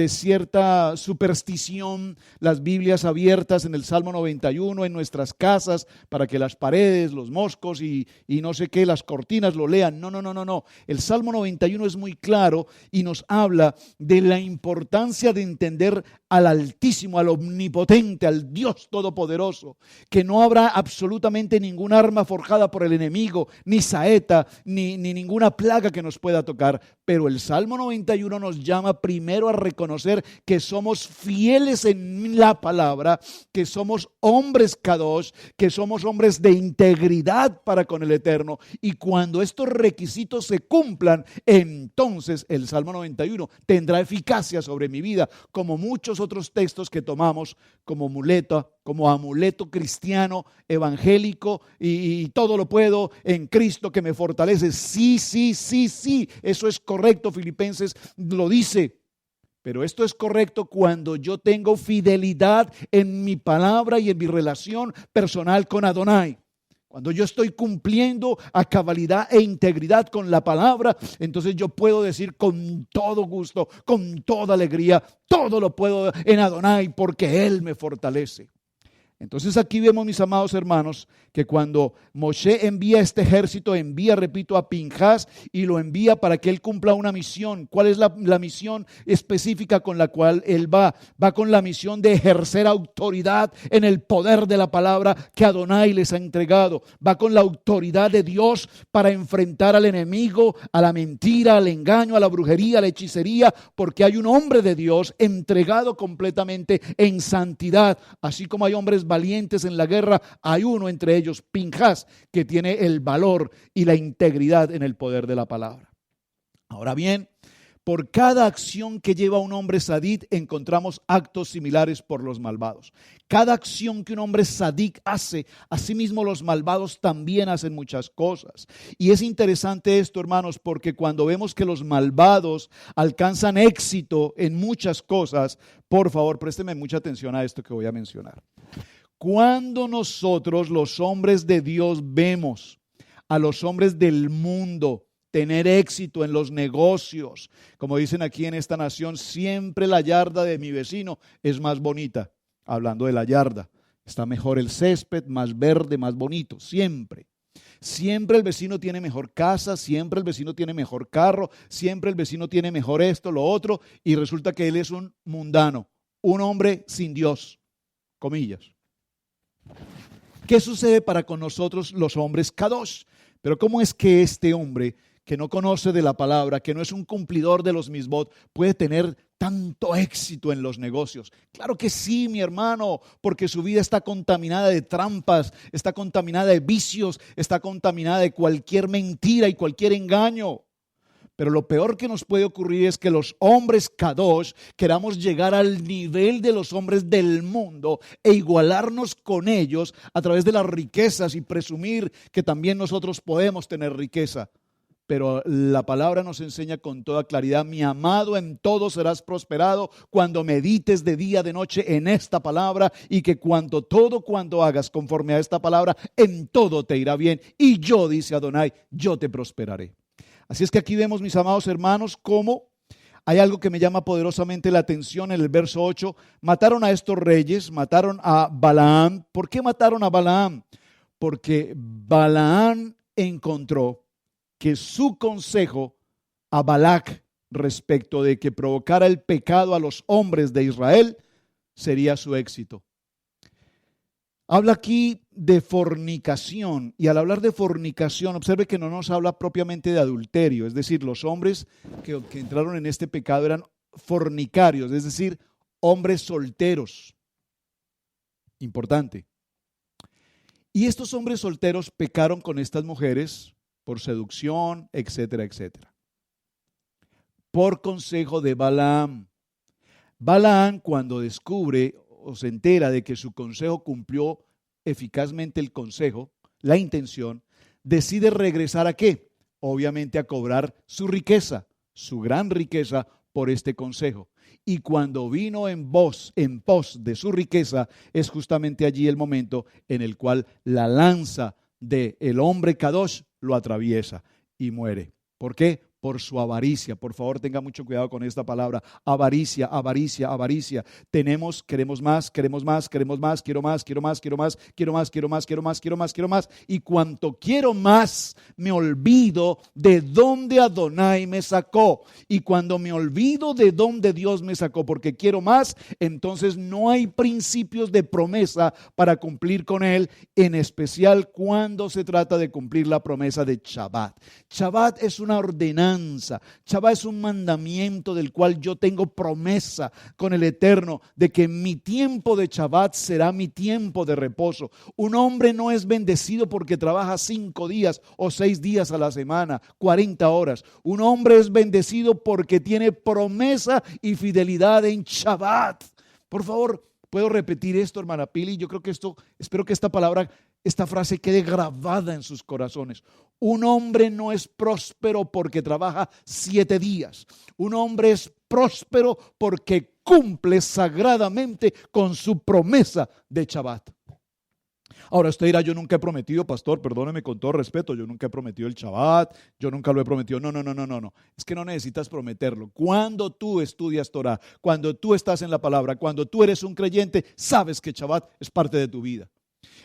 cierta superstición. Las Biblias abiertas en el Salmo 91 en nuestras casas para que las paredes, los moscos y no sé qué, las cortinas lo lean. No. El Salmo 91 91 es muy claro y nos habla de la importancia de entender al Altísimo, al Omnipotente, al Dios Todopoderoso, que no habrá absolutamente ningún arma forjada por el enemigo, ni saeta, ni ninguna plaga que nos pueda tocar. Pero el Salmo 91 nos llama primero a reconocer que somos fieles en la palabra, que somos hombres kadosh, que somos hombres de integridad para con el Eterno. Y cuando estos requisitos se cumplan, entonces el Salmo 91 tendrá eficacia sobre mi vida, como muchos otros textos que tomamos como muleta, como amuleto cristiano, evangélico, y todo lo puedo en Cristo que me fortalece. Sí, eso es correcto, Filipenses lo dice. Pero esto es correcto cuando yo tengo fidelidad en mi palabra y en mi relación personal con Adonai. Cuando yo estoy cumpliendo a cabalidad e integridad con la palabra, entonces yo puedo decir con todo gusto, con toda alegría, todo lo puedo en Adonai porque Él me fortalece. Entonces aquí vemos, mis amados hermanos, que cuando Moshe envía este ejército, repito, a Pinhas y lo envía para que él cumpla una misión. ¿Cuál es la misión específica con la cual él va? Va con la misión de ejercer autoridad en el poder de la palabra que Adonai les ha entregado. Va con la autoridad de Dios para enfrentar al enemigo, a la mentira, al engaño, a la brujería, a la hechicería, porque hay un hombre de Dios entregado completamente en santidad. Así como hay hombres valientes en la guerra, hay uno entre ellos, Pinhas, que tiene el valor y la integridad en el poder de la palabra. Ahora bien, por cada acción que lleva un hombre sadit encontramos actos similares por los malvados. Cada acción que un hombre sadik hace, asimismo los malvados también hacen muchas cosas. Y es interesante esto, hermanos, porque cuando vemos que los malvados alcanzan éxito en muchas cosas, por favor, présteme mucha atención a esto que voy a mencionar. Cuando nosotros, los hombres de Dios, vemos a los hombres del mundo tener éxito en los negocios, como dicen aquí en esta nación, siempre la yarda de mi vecino es más bonita. Hablando de la yarda, está mejor el césped, más verde, más bonito, siempre. Siempre el vecino tiene mejor casa, siempre el vecino tiene mejor carro, siempre el vecino tiene mejor esto, lo otro, y resulta que él es un mundano, un hombre sin Dios, comillas. ¿Qué sucede para con nosotros los hombres kadosh? Pero ¿cómo es que este hombre que no conoce de la palabra, que no es un cumplidor de los misbot, puede tener tanto éxito en los negocios? Claro que sí, mi hermano, porque su vida está contaminada de trampas, está contaminada de vicios, está contaminada de cualquier mentira y cualquier engaño. Pero lo peor que nos puede ocurrir es que los hombres kadosh queramos llegar al nivel de los hombres del mundo e igualarnos con ellos a través de las riquezas y presumir que también nosotros podemos tener riqueza. Pero la palabra nos enseña con toda claridad: mi amado, en todo serás prosperado cuando medites de día, de noche en esta palabra, y que cuanto hagas conforme a esta palabra, en todo te irá bien. Y yo, dice Adonai, yo te prosperaré. Así es que aquí vemos, mis amados hermanos, cómo hay algo que me llama poderosamente la atención en el verso 8. Mataron a estos reyes, mataron a Balaam. ¿Por qué mataron a Balaam? Porque Balaam encontró que su consejo a Balac respecto de que provocara el pecado a los hombres de Israel sería su éxito. Habla aquí de fornicación, y al hablar de fornicación, observe que no nos habla propiamente de adulterio, es decir, los hombres que entraron en este pecado eran fornicarios, es decir, hombres solteros. Importante. Y estos hombres solteros pecaron con estas mujeres por seducción, etcétera, etcétera. Por consejo de Balaam. Balaam, cuando descubre o se entera de que su consejo cumplió eficazmente el consejo, la intención, decide regresar ¿a qué? Obviamente a cobrar su riqueza, su gran riqueza por este consejo. Y cuando vino en pos de su riqueza, es justamente allí el momento en el cual la lanza del hombre kadosh lo atraviesa y muere. ¿Por qué? por su avaricia. Por favor, tenga mucho cuidado con esta palabra. Avaricia, avaricia, avaricia. Queremos más, queremos más, queremos más, quiero más, quiero más, quiero más, quiero más, quiero más, quiero más, quiero más, quiero más. Y cuanto quiero más, me olvido de dónde Adonai me sacó. Y cuando me olvido de dónde Dios me sacó porque quiero más, entonces no hay principios de promesa para cumplir con él, en especial cuando se trata de cumplir la promesa de Shabbat. Shabbat es una ordenanza. Shabbat es un mandamiento del cual yo tengo promesa con el Eterno de que mi tiempo de Shabbat será mi tiempo de reposo. Un hombre no es bendecido porque trabaja 5 días o 6 días a la semana, 40 horas. Un hombre es bendecido porque tiene promesa y fidelidad en Shabbat. Por favor, ¿puedo repetir esto, hermana Pili? Yo creo que espero que esta frase quede grabada en sus corazones. Un hombre no es próspero porque trabaja 7 días. Un hombre es próspero porque cumple sagradamente con su promesa de Shabbat. Ahora usted dirá, yo nunca he prometido, pastor, perdóneme con todo respeto, yo nunca he prometido el Shabbat, yo nunca lo he prometido. No. Es que no necesitas prometerlo. Cuando tú estudias Torah, cuando tú estás en la palabra, cuando tú eres un creyente, sabes que Shabbat es parte de tu vida.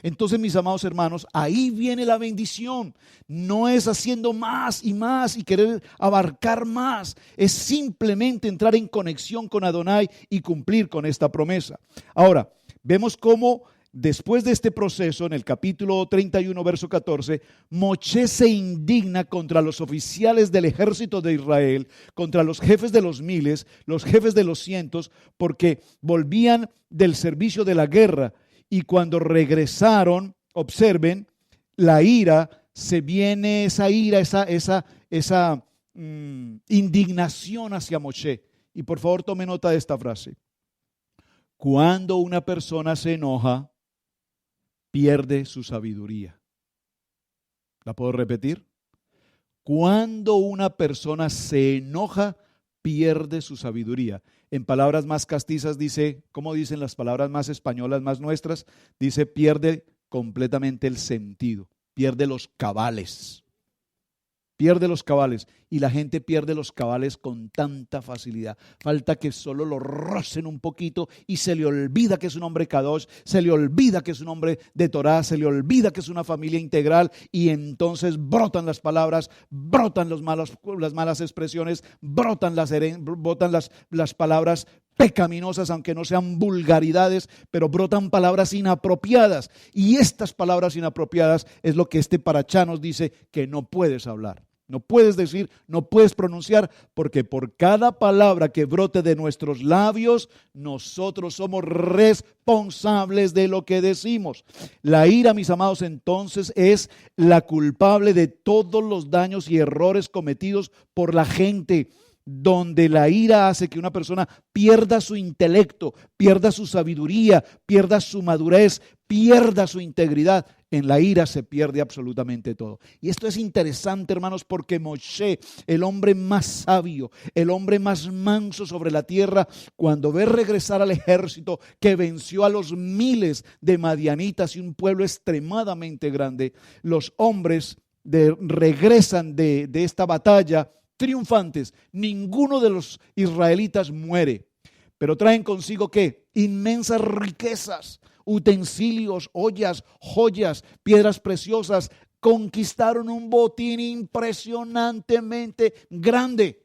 Entonces, mis amados hermanos, ahí viene la bendición. No es haciendo más y querer abarcar más. Es simplemente entrar en conexión con Adonai y cumplir con esta promesa. Ahora, vemos cómo después de este proceso, en el capítulo 31, verso 14, Moshe se indigna contra los oficiales del ejército de Israel, contra los jefes de los miles, los jefes de los cientos, porque volvían del servicio de la guerra. Y cuando regresaron, observen, la ira, se viene esa ira, esa indignación hacia Moshe. Y por favor tome nota de esta frase. Cuando una persona se enoja, pierde su sabiduría. ¿La puedo repetir? Cuando una persona se enoja, pierde su sabiduría. En palabras más castizas dice, ¿cómo dicen las palabras más españolas, más nuestras? Dice, pierde completamente el sentido, pierde los cabales. Pierde los cabales, y la gente pierde los cabales con tanta facilidad. Falta que solo lo rocen un poquito y se le olvida que es un hombre kadosh, se le olvida que es un hombre de Torah, se le olvida que es una familia integral, y entonces brotan las palabras, brotan las malas expresiones, brotan las palabras pecaminosas, aunque no sean vulgaridades, pero brotan palabras inapropiadas. Y estas palabras inapropiadas es lo que este parachá nos dice que no puedes hablar. No puedes decir, no puedes pronunciar, porque por cada palabra que brote de nuestros labios, nosotros somos responsables de lo que decimos. La ira, mis amados, entonces es la culpable de todos los daños y errores cometidos por la gente, donde la ira hace que una persona pierda su intelecto, pierda su sabiduría, pierda su madurez, pierda su integridad. En la ira se pierde absolutamente todo. Y esto es interesante, hermanos, porque Moshe, el hombre más sabio, el hombre más manso sobre la tierra, cuando ve regresar al ejército que venció a los miles de madianitas y un pueblo extremadamente grande, los hombres regresan de esta batalla triunfantes. Ninguno de los israelitas muere, pero traen consigo ¿qué? Inmensas riquezas, utensilios, ollas, joyas, piedras preciosas. Conquistaron un botín impresionantemente grande.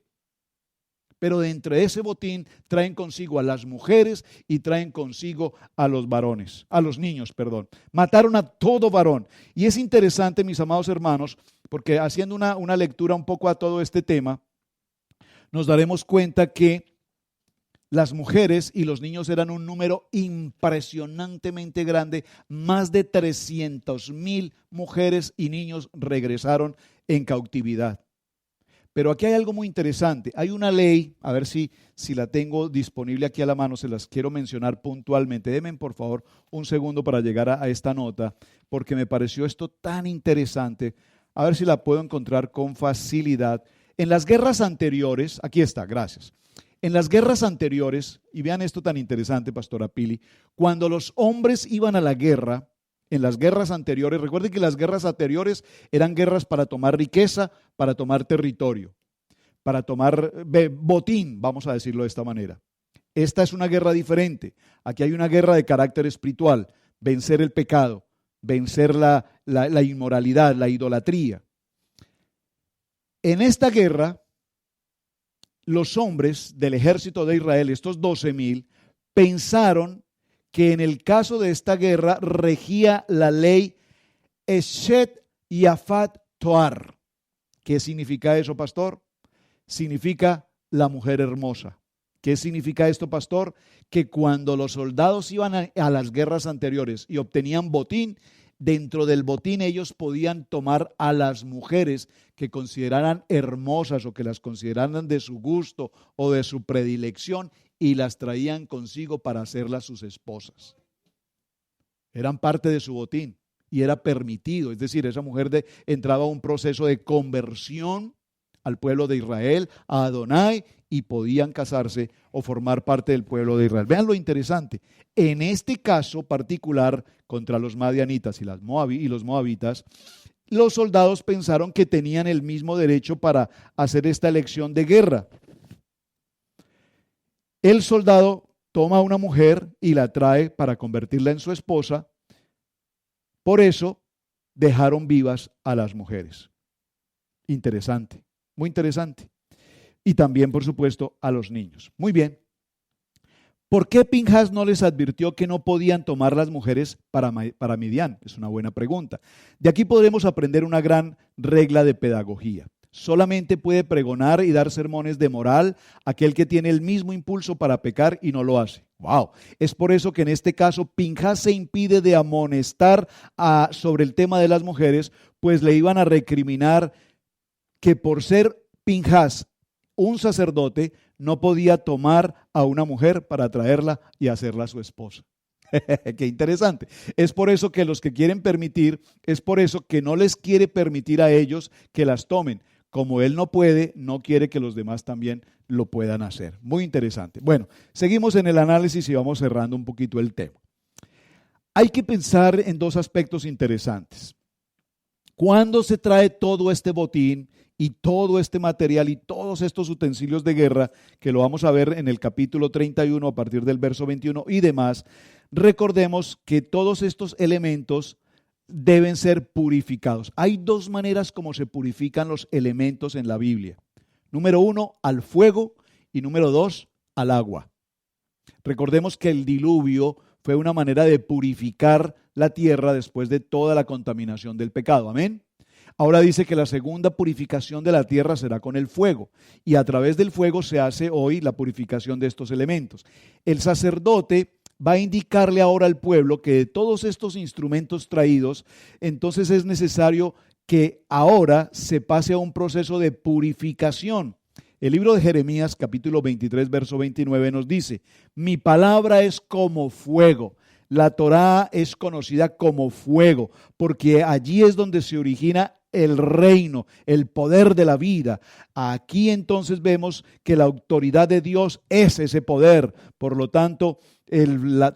Pero de entre ese botín traen consigo a las mujeres y traen consigo a los varones, a los niños, perdón. Mataron a todo varón. Y es interesante, mis amados hermanos, porque haciendo una lectura un poco a todo este tema, nos daremos cuenta que las mujeres y los niños eran un número impresionantemente grande. Más de 300,000 mujeres y niños regresaron en cautividad. Pero aquí hay algo muy interesante. Hay una ley, a ver si la tengo disponible aquí a la mano, se las quiero mencionar puntualmente. Denme por favor un segundo para llegar a esta nota, porque me pareció esto tan interesante. A ver si la puedo encontrar con facilidad. En las guerras anteriores, aquí está, gracias. En las guerras anteriores, y vean esto tan interesante, Pastora Pili, cuando los hombres iban a la guerra, en las guerras anteriores, recuerden que las guerras anteriores eran guerras para tomar riqueza, para tomar territorio. para tomar botín, vamos a decirlo de esta manera. Esta es una guerra diferente. Aquí hay una guerra de carácter espiritual, vencer el pecado, vencer la inmoralidad, la idolatría. En esta guerra, los hombres del ejército de Israel, estos 12,000, pensaron que en el caso de esta guerra regía la ley Eshet Yafat Toar. ¿Qué significa eso, pastor? Significa la mujer hermosa. ¿Qué significa esto, pastor? Que cuando los soldados iban a las guerras anteriores y obtenían botín, dentro del botín ellos podían tomar a las mujeres que consideraran hermosas o que las consideraran de su gusto o de su predilección y las traían consigo para hacerlas sus esposas. Eran parte de su botín y era permitido, es decir, esa mujer entraba a un proceso de conversión al pueblo de Israel, a Adonai, y podían casarse o formar parte del pueblo de Israel. Vean lo interesante, en este caso particular contra los madianitas y los moabitas, los soldados pensaron que tenían el mismo derecho para hacer esta elección de guerra. El soldado toma a una mujer y la trae para convertirla en su esposa. Por eso dejaron vivas a las mujeres. Interesante, muy interesante. Y también, por supuesto, a los niños. Muy bien. ¿Por qué Pinhas no les advirtió que no podían tomar las mujeres para Midian? Es una buena pregunta. De aquí podremos aprender una gran regla de pedagogía. Solamente puede pregonar y dar sermones de moral aquel que tiene el mismo impulso para pecar y no lo hace. ¡Wow! Es por eso que en este caso Pinhas se impide de amonestar sobre el tema de las mujeres, pues le iban a recriminar que por ser Pinhas un sacerdote no podía tomar a una mujer para traerla y hacerla su esposa. Qué interesante. Es por eso que los que quieren permitir, es por eso que no les quiere permitir a ellos que las tomen. Como él no puede, no quiere que los demás también lo puedan hacer. Muy interesante. Bueno, seguimos en el análisis y vamos cerrando un poquito el tema. Hay que pensar en dos aspectos interesantes. Cuando se trae todo este botín y todo este material y todos estos utensilios de guerra, que lo vamos a ver en el capítulo 31 a partir del verso 21 y demás, recordemos que todos estos elementos deben ser purificados. Hay dos maneras como se purifican los elementos en la Biblia. Número 1, al fuego, y número 2, al agua. Recordemos que el diluvio fue una manera de purificar la tierra después de toda la contaminación del pecado. Amén. Ahora dice que la segunda purificación de la tierra será con el fuego, y a través del fuego se hace hoy la purificación de estos elementos. El sacerdote va a indicarle ahora al pueblo que de todos estos instrumentos traídos, entonces es necesario que ahora se pase a un proceso de purificación. El libro de Jeremías, capítulo 23, verso 29 nos dice: mi palabra es como fuego. La Torá es conocida como fuego, porque allí es donde se origina el reino, el poder de la vida. Aquí entonces vemos que la autoridad de Dios es ese poder. Por lo tanto,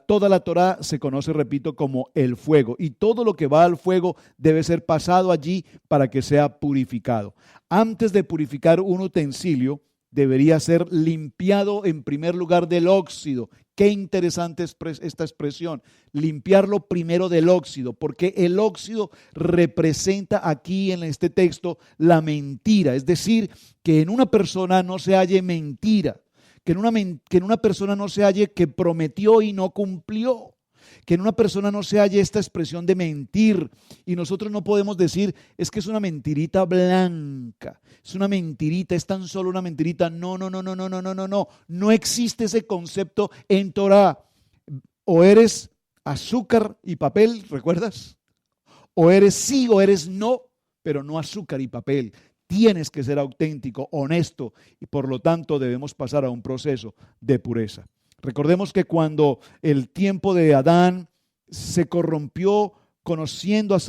toda la Torá se conoce, repito, como el fuego. Y todo lo que va al fuego debe ser pasado allí para que sea purificado. Antes de purificar un utensilio, debería ser limpiado en primer lugar del óxido. Qué interesante es esta expresión, limpiarlo primero del óxido, porque el óxido representa aquí en este texto la mentira, es decir, que en una persona no se halle mentira, que en una persona no se halle que prometió y no cumplió. Que en una persona no se halle esta expresión de mentir, y nosotros no podemos decir es que es una mentirita blanca, es una mentirita, es tan solo una mentirita. No existe ese concepto en Torah. O eres azúcar y papel, ¿recuerdas? O eres sí o eres no, pero no azúcar y papel. Tienes que ser auténtico, honesto, y por lo tanto debemos pasar a un proceso de pureza. Recordemos que cuando el tiempo de Adán se corrompió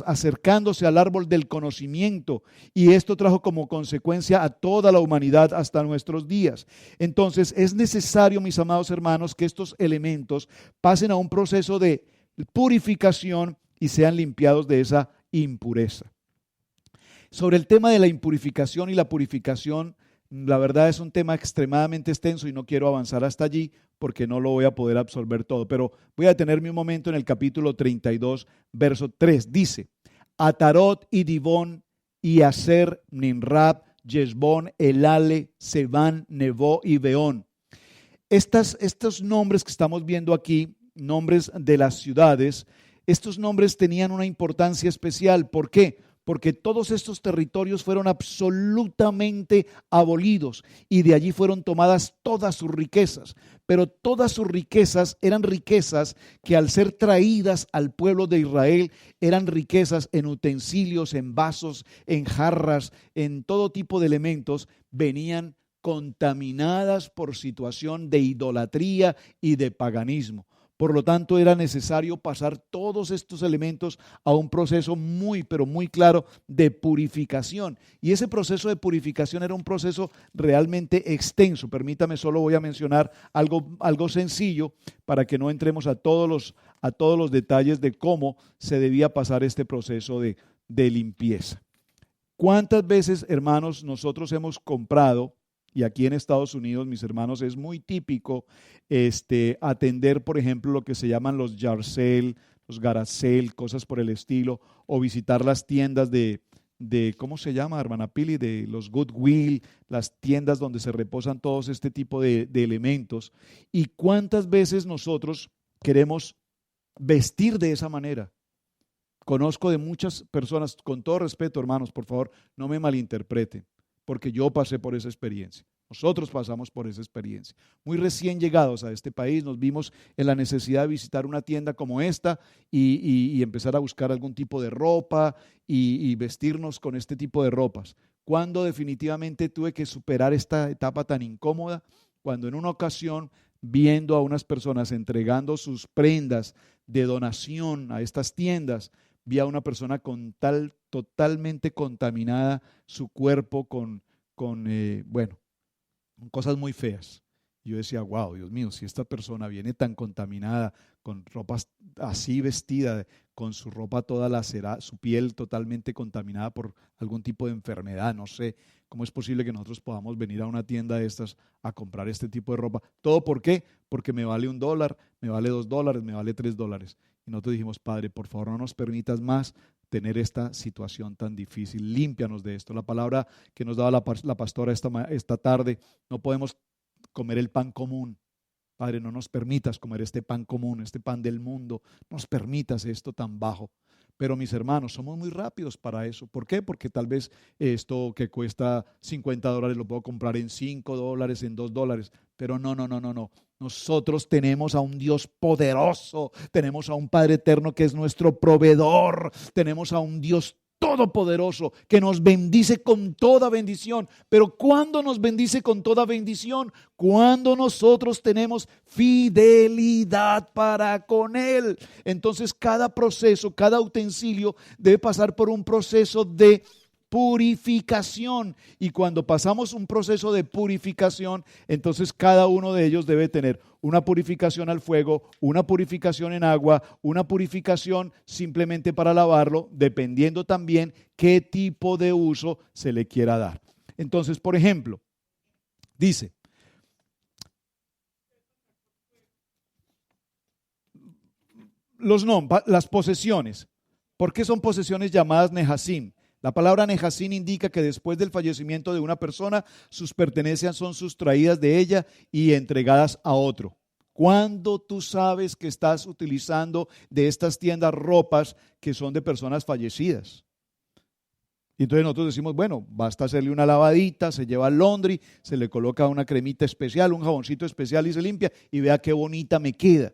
acercándose al árbol del conocimiento, y esto trajo como consecuencia a toda la humanidad hasta nuestros días. Entonces es necesario, mis amados hermanos, que estos elementos pasen a un proceso de purificación y sean limpiados de esa impureza. Sobre el tema de la impurificación y la purificación, La verdad es un tema extremadamente extenso y no quiero avanzar hasta allí porque no lo voy a poder absorber todo. Pero voy a detenerme un momento en el capítulo 32, verso 3. Dice, Atarot y Dibón y Aser, Nimrab, Yesbón, Elale, Sebán, Nebo y Beón. Estos nombres que estamos viendo aquí, nombres de las ciudades, estos nombres tenían una importancia especial. ¿Por qué? Porque todos estos territorios fueron absolutamente abolidos y de allí fueron tomadas todas sus riquezas. Pero todas sus riquezas eran riquezas que al ser traídas al pueblo de Israel eran riquezas en utensilios, en vasos, en jarras, en todo tipo de elementos, venían contaminadas por situación de idolatría y de paganismo. Por lo tanto, era necesario pasar todos estos elementos a un proceso muy, pero muy claro de purificación. Y ese proceso de purificación era un proceso realmente extenso. Permítame, solo voy a mencionar algo sencillo para que no entremos a todos los detalles de cómo se debía pasar este proceso de limpieza. ¿Cuántas veces, hermanos, nosotros hemos comprado? Y aquí en Estados Unidos, mis hermanos, es muy típico atender, por ejemplo, lo que se llaman los yard sale, los garage sale, cosas por el estilo, o visitar las tiendas de ¿cómo se llama, hermana Pili? De los Goodwill, las tiendas donde se reposan todos este tipo de elementos. ¿Y cuántas veces nosotros queremos vestir de esa manera? Conozco de muchas personas, con todo respeto, hermanos, por favor, no me malinterpreten, porque yo pasé por esa experiencia. Nosotros pasamos por esa experiencia. Muy recién llegados a este país, nos vimos en la necesidad de visitar una tienda como esta y empezar a buscar algún tipo de ropa y vestirnos con este tipo de ropas. Cuando definitivamente tuve que superar esta etapa tan incómoda, cuando en una ocasión, viendo a unas personas entregando sus prendas de donación a estas tiendas, vi a una persona totalmente contaminada, su cuerpo con cosas muy feas. Yo decía, wow, Dios mío, si esta persona viene tan contaminada, con ropas así vestida, con su ropa toda lacerada, su piel totalmente contaminada por algún tipo de enfermedad, no sé, ¿cómo es posible que nosotros podamos venir a una tienda de estas a comprar este tipo de ropa? ¿Todo por qué? Porque me vale $1, me vale $2, me vale $3. Y nosotros dijimos, Padre, por favor no nos permitas más tener esta situación tan difícil, límpianos de esto. La palabra que nos daba la pastora esta tarde, no podemos comer el pan común. Padre, no nos permitas comer este pan común, este pan del mundo, no nos permitas esto tan bajo. Pero mis hermanos, somos muy rápidos para eso. ¿Por qué? Porque tal vez esto que cuesta $50 lo puedo comprar en $5, en $2. Pero no. Nosotros tenemos a un Dios poderoso, tenemos a un Padre eterno que es nuestro proveedor, tenemos a un Dios todopoderoso que nos bendice con toda bendición. Pero ¿cuándo nos bendice con toda bendición? Cuando nosotros tenemos fidelidad para con Él. Entonces cada proceso, cada utensilio debe pasar por un proceso de purificación, y cuando pasamos un proceso de purificación, entonces cada uno de ellos debe tener una purificación al fuego, una purificación en agua, una purificación simplemente para lavarlo, dependiendo también qué tipo de uso se le quiera dar. Entonces, por ejemplo, dice, las posesiones. ¿Por qué son posesiones llamadas Nehasim? La palabra Nehasim indica que después del fallecimiento de una persona, sus pertenencias son sustraídas de ella y entregadas a otro. ¿Cuándo tú sabes que estás utilizando de estas tiendas ropas que son de personas fallecidas? Y entonces nosotros decimos, bueno, basta hacerle una lavadita, se lleva al laundry, se le coloca una cremita especial, un jaboncito especial y se limpia y vea qué bonita me queda.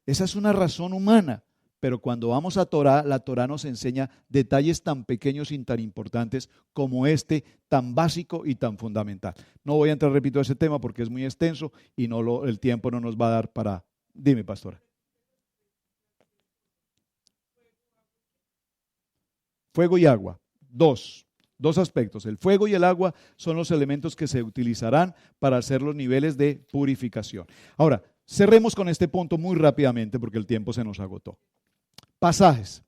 Esa es una razón humana. Pero cuando vamos a Torah, la Torah nos enseña detalles tan pequeños y tan importantes como este, tan básico y tan fundamental. No voy a entrar, repito, a ese tema porque es muy extenso y el tiempo no nos va a dar para... Dime, pastora. Fuego y agua. Dos aspectos. El fuego y el agua son los elementos que se utilizarán para hacer los niveles de purificación. Ahora, cerremos con este punto muy rápidamente porque el tiempo se nos agotó. Pasajes.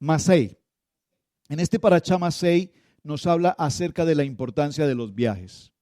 Masei. En este Parashá Masei nos habla acerca de la importancia de los viajes.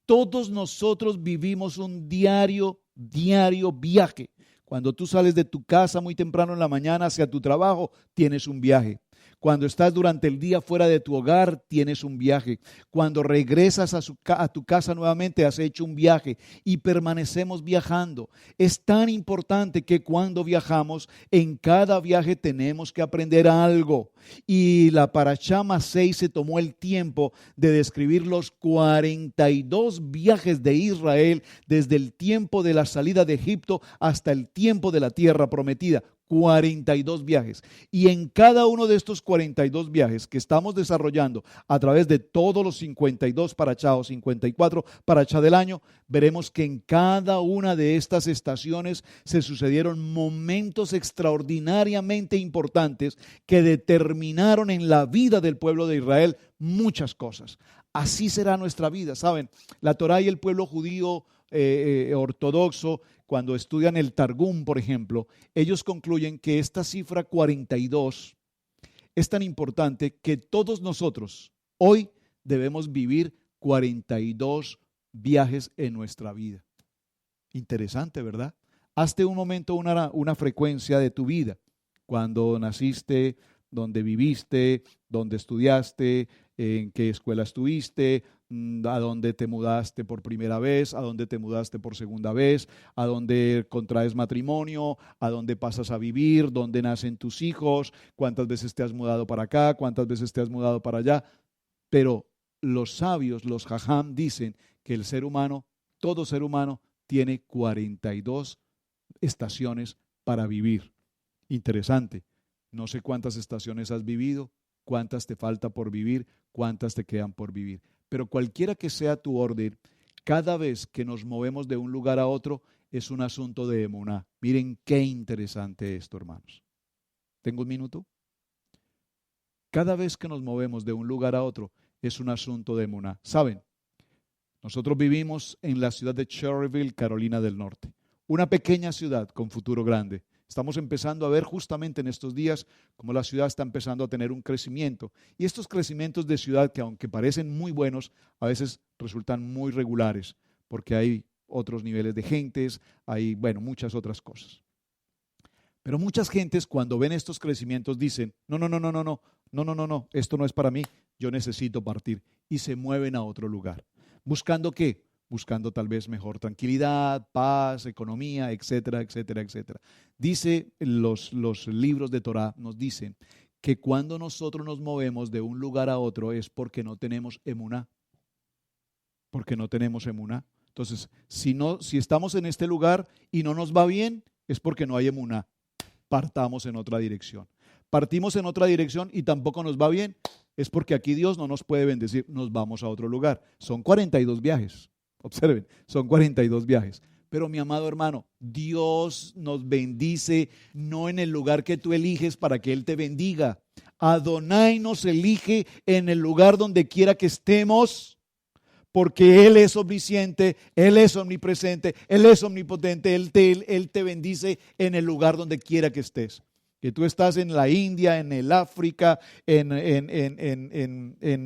Todos nosotros vivimos un diario viaje. Cuando tú sales de tu casa muy temprano en la mañana hacia tu trabajo, tienes un viaje. Cuando estás durante el día fuera de tu hogar, tienes un viaje. Cuando regresas a tu casa nuevamente, has hecho un viaje y permanecemos viajando. Es tan importante que cuando viajamos, en cada viaje tenemos que aprender algo. Y la Parashá Masei se tomó el tiempo de describir los 42 viajes de Israel desde el tiempo de la salida de Egipto hasta el tiempo de la tierra prometida. 42 viajes. Y en cada uno de estos 42 viajes que estamos desarrollando a través de todos los 52 parashá o 54 parashá del año, veremos que en cada una de estas estaciones se sucedieron momentos extraordinariamente importantes que determinaron en la vida del pueblo de Israel muchas cosas. Así será nuestra vida, ¿saben? La Torá y el pueblo judío ortodoxo, cuando estudian el Targum, por ejemplo, ellos concluyen que esta cifra 42 es tan importante que todos nosotros hoy debemos vivir 42 viajes en nuestra vida. Interesante, ¿verdad? Hazte un momento una frecuencia de tu vida. Cuando naciste, dónde viviste, dónde estudiaste, en qué escuela estuviste, a dónde te mudaste por primera vez, a dónde te mudaste por segunda vez, a dónde contraes matrimonio, a dónde pasas a vivir, dónde nacen tus hijos, cuántas veces te has mudado para acá, cuántas veces te has mudado para allá. Pero los sabios, los jajam, dicen que el ser humano, todo ser humano, tiene 42 estaciones para vivir. Interesante. No sé cuántas estaciones has vivido, cuántas te falta por vivir, cuántas te quedan por vivir. Pero cualquiera que sea tu orden, cada vez que nos movemos de un lugar a otro es un asunto de emuná. Miren qué interesante esto, hermanos. ¿Tengo un minuto? Cada vez que nos movemos de un lugar a otro es un asunto de emuná. ¿Saben? Nosotros vivimos en la ciudad de Cherryville, Carolina del Norte. Una pequeña ciudad con futuro grande. Estamos empezando a ver justamente en estos días cómo la ciudad está empezando a tener un crecimiento. Y estos crecimientos de ciudad, que aunque parecen muy buenos, a veces resultan muy regulares, porque hay otros niveles de gentes, hay, muchas otras cosas. Pero muchas gentes cuando ven estos crecimientos dicen, no, esto no es para mí, yo necesito partir. Y se mueven a otro lugar. ¿Buscando qué? Buscando tal vez mejor tranquilidad, paz, economía, etcétera, etcétera, etcétera. Dice los libros de Torá, nos dicen que cuando nosotros nos movemos de un lugar a otro es porque no tenemos emuná. Porque no tenemos emuná. Entonces, si estamos en este lugar y no nos va bien, es porque no hay emuná. Partamos en otra dirección. Partimos en otra dirección y tampoco nos va bien, es porque aquí Dios no nos puede bendecir, nos vamos a otro lugar. Son 42 viajes. Observen, son 42 viajes. Pero mi amado hermano, Dios nos bendice no en el lugar que tú eliges para que Él te bendiga. Adonai nos elige en el lugar donde quiera que estemos, porque Él es omnisciente, Él es omnipresente, Él es omnipotente, Él te bendice en el lugar donde quiera que estés. Que tú estás en la India, en el África, en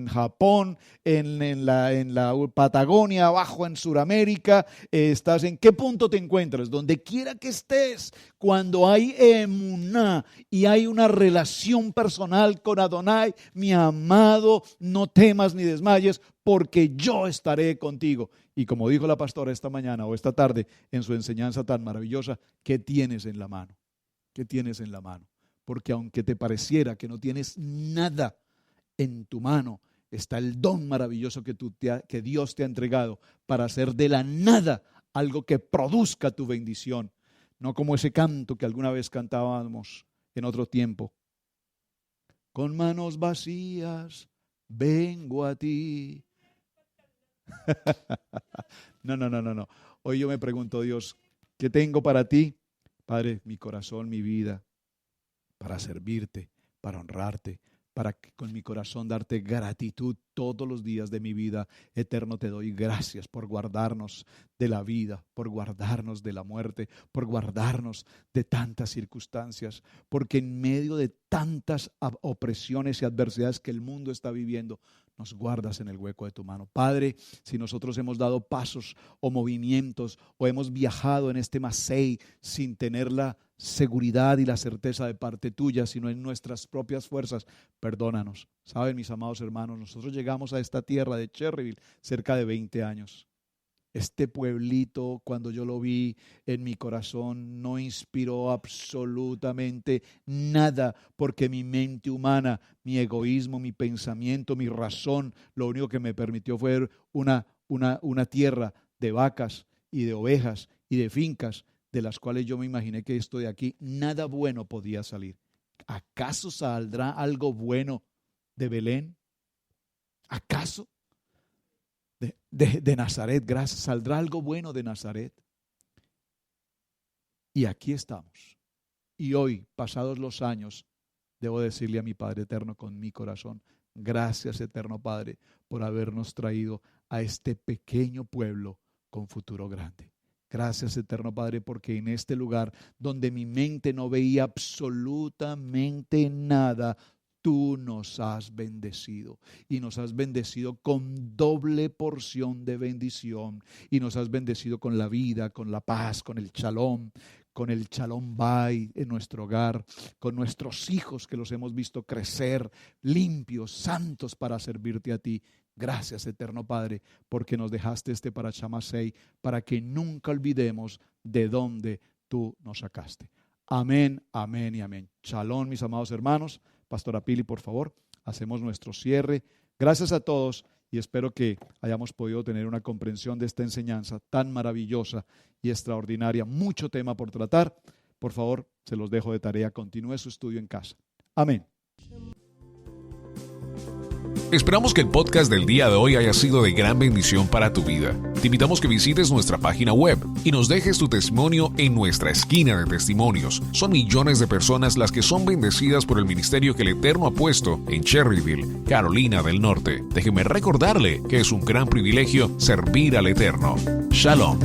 Japón, en la Patagonia, abajo en Sudamérica, estás en qué punto te encuentras, donde quiera que estés, cuando hay emuná y hay una relación personal con Adonai, mi amado, no temas ni desmayes, porque yo estaré contigo. Y como dijo la pastora esta mañana o esta tarde en su enseñanza tan maravillosa, ¿qué tienes en la mano? ¿Qué tienes en la mano? Porque aunque te pareciera que no tienes nada en tu mano, está el don maravilloso que Dios te ha entregado para hacer de la nada algo que produzca tu bendición. No como ese canto que alguna vez cantábamos en otro tiempo. Con manos vacías vengo a ti. No. Hoy yo me pregunto, Dios, ¿qué tengo para ti? Padre, mi corazón, mi vida, para servirte, para honrarte, para que con mi corazón darte gratitud todos los días de mi vida. Eterno, te doy gracias por guardarnos de la vida, por guardarnos de la muerte, por guardarnos de tantas circunstancias, porque en medio de tantas opresiones y adversidades que el mundo está viviendo, nos guardas en el hueco de tu mano. Padre, si nosotros hemos dado pasos o movimientos o hemos viajado en este Masei sin tener la seguridad y la certeza de parte tuya, sino en nuestras propias fuerzas, perdónanos. Saben, mis amados hermanos, nosotros llegamos a esta tierra de Cherryville cerca de 20 años. Este pueblito, cuando yo lo vi en mi corazón, no inspiró absolutamente nada, porque mi mente humana, mi egoísmo, mi pensamiento, mi razón, lo único que me permitió fue una tierra de vacas y de ovejas y de fincas, de las cuales yo me imaginé que esto de aquí, nada bueno podía salir. ¿Acaso saldrá algo bueno de Belén? ¿Acaso? De Nazaret, gracias, saldrá algo bueno de Nazaret. Y aquí estamos. Y hoy, pasados los años, debo decirle a mi Padre eterno con mi corazón, gracias, eterno Padre, por habernos traído a este pequeño pueblo con futuro grande. Gracias, eterno Padre, porque en este lugar donde mi mente no veía absolutamente nada, tú nos has bendecido, y nos has bendecido con doble porción de bendición, y nos has bendecido con la vida, con la paz, con el shalom bay en nuestro hogar, con nuestros hijos que los hemos visto crecer limpios, santos para servirte a ti. Gracias, eterno Padre, porque nos dejaste este Parashá Masei para que nunca olvidemos de dónde tú nos sacaste. Amén, amén y amén. Shalom, mis amados hermanos. Pastora Pili, por favor, hacemos nuestro cierre. Gracias a todos y espero que hayamos podido tener una comprensión de esta enseñanza tan maravillosa y extraordinaria. Mucho tema por tratar. Por favor, se los dejo de tarea. Continúe su estudio en casa. Amén. Esperamos que el podcast del día de hoy haya sido de gran bendición para tu vida. Te invitamos que visites nuestra página web y nos dejes tu testimonio en nuestra esquina de testimonios. Son millones de personas las que son bendecidas por el ministerio que el Eterno ha puesto en Cherryville, Carolina del Norte. Déjeme recordarle que es un gran privilegio servir al Eterno. Shalom.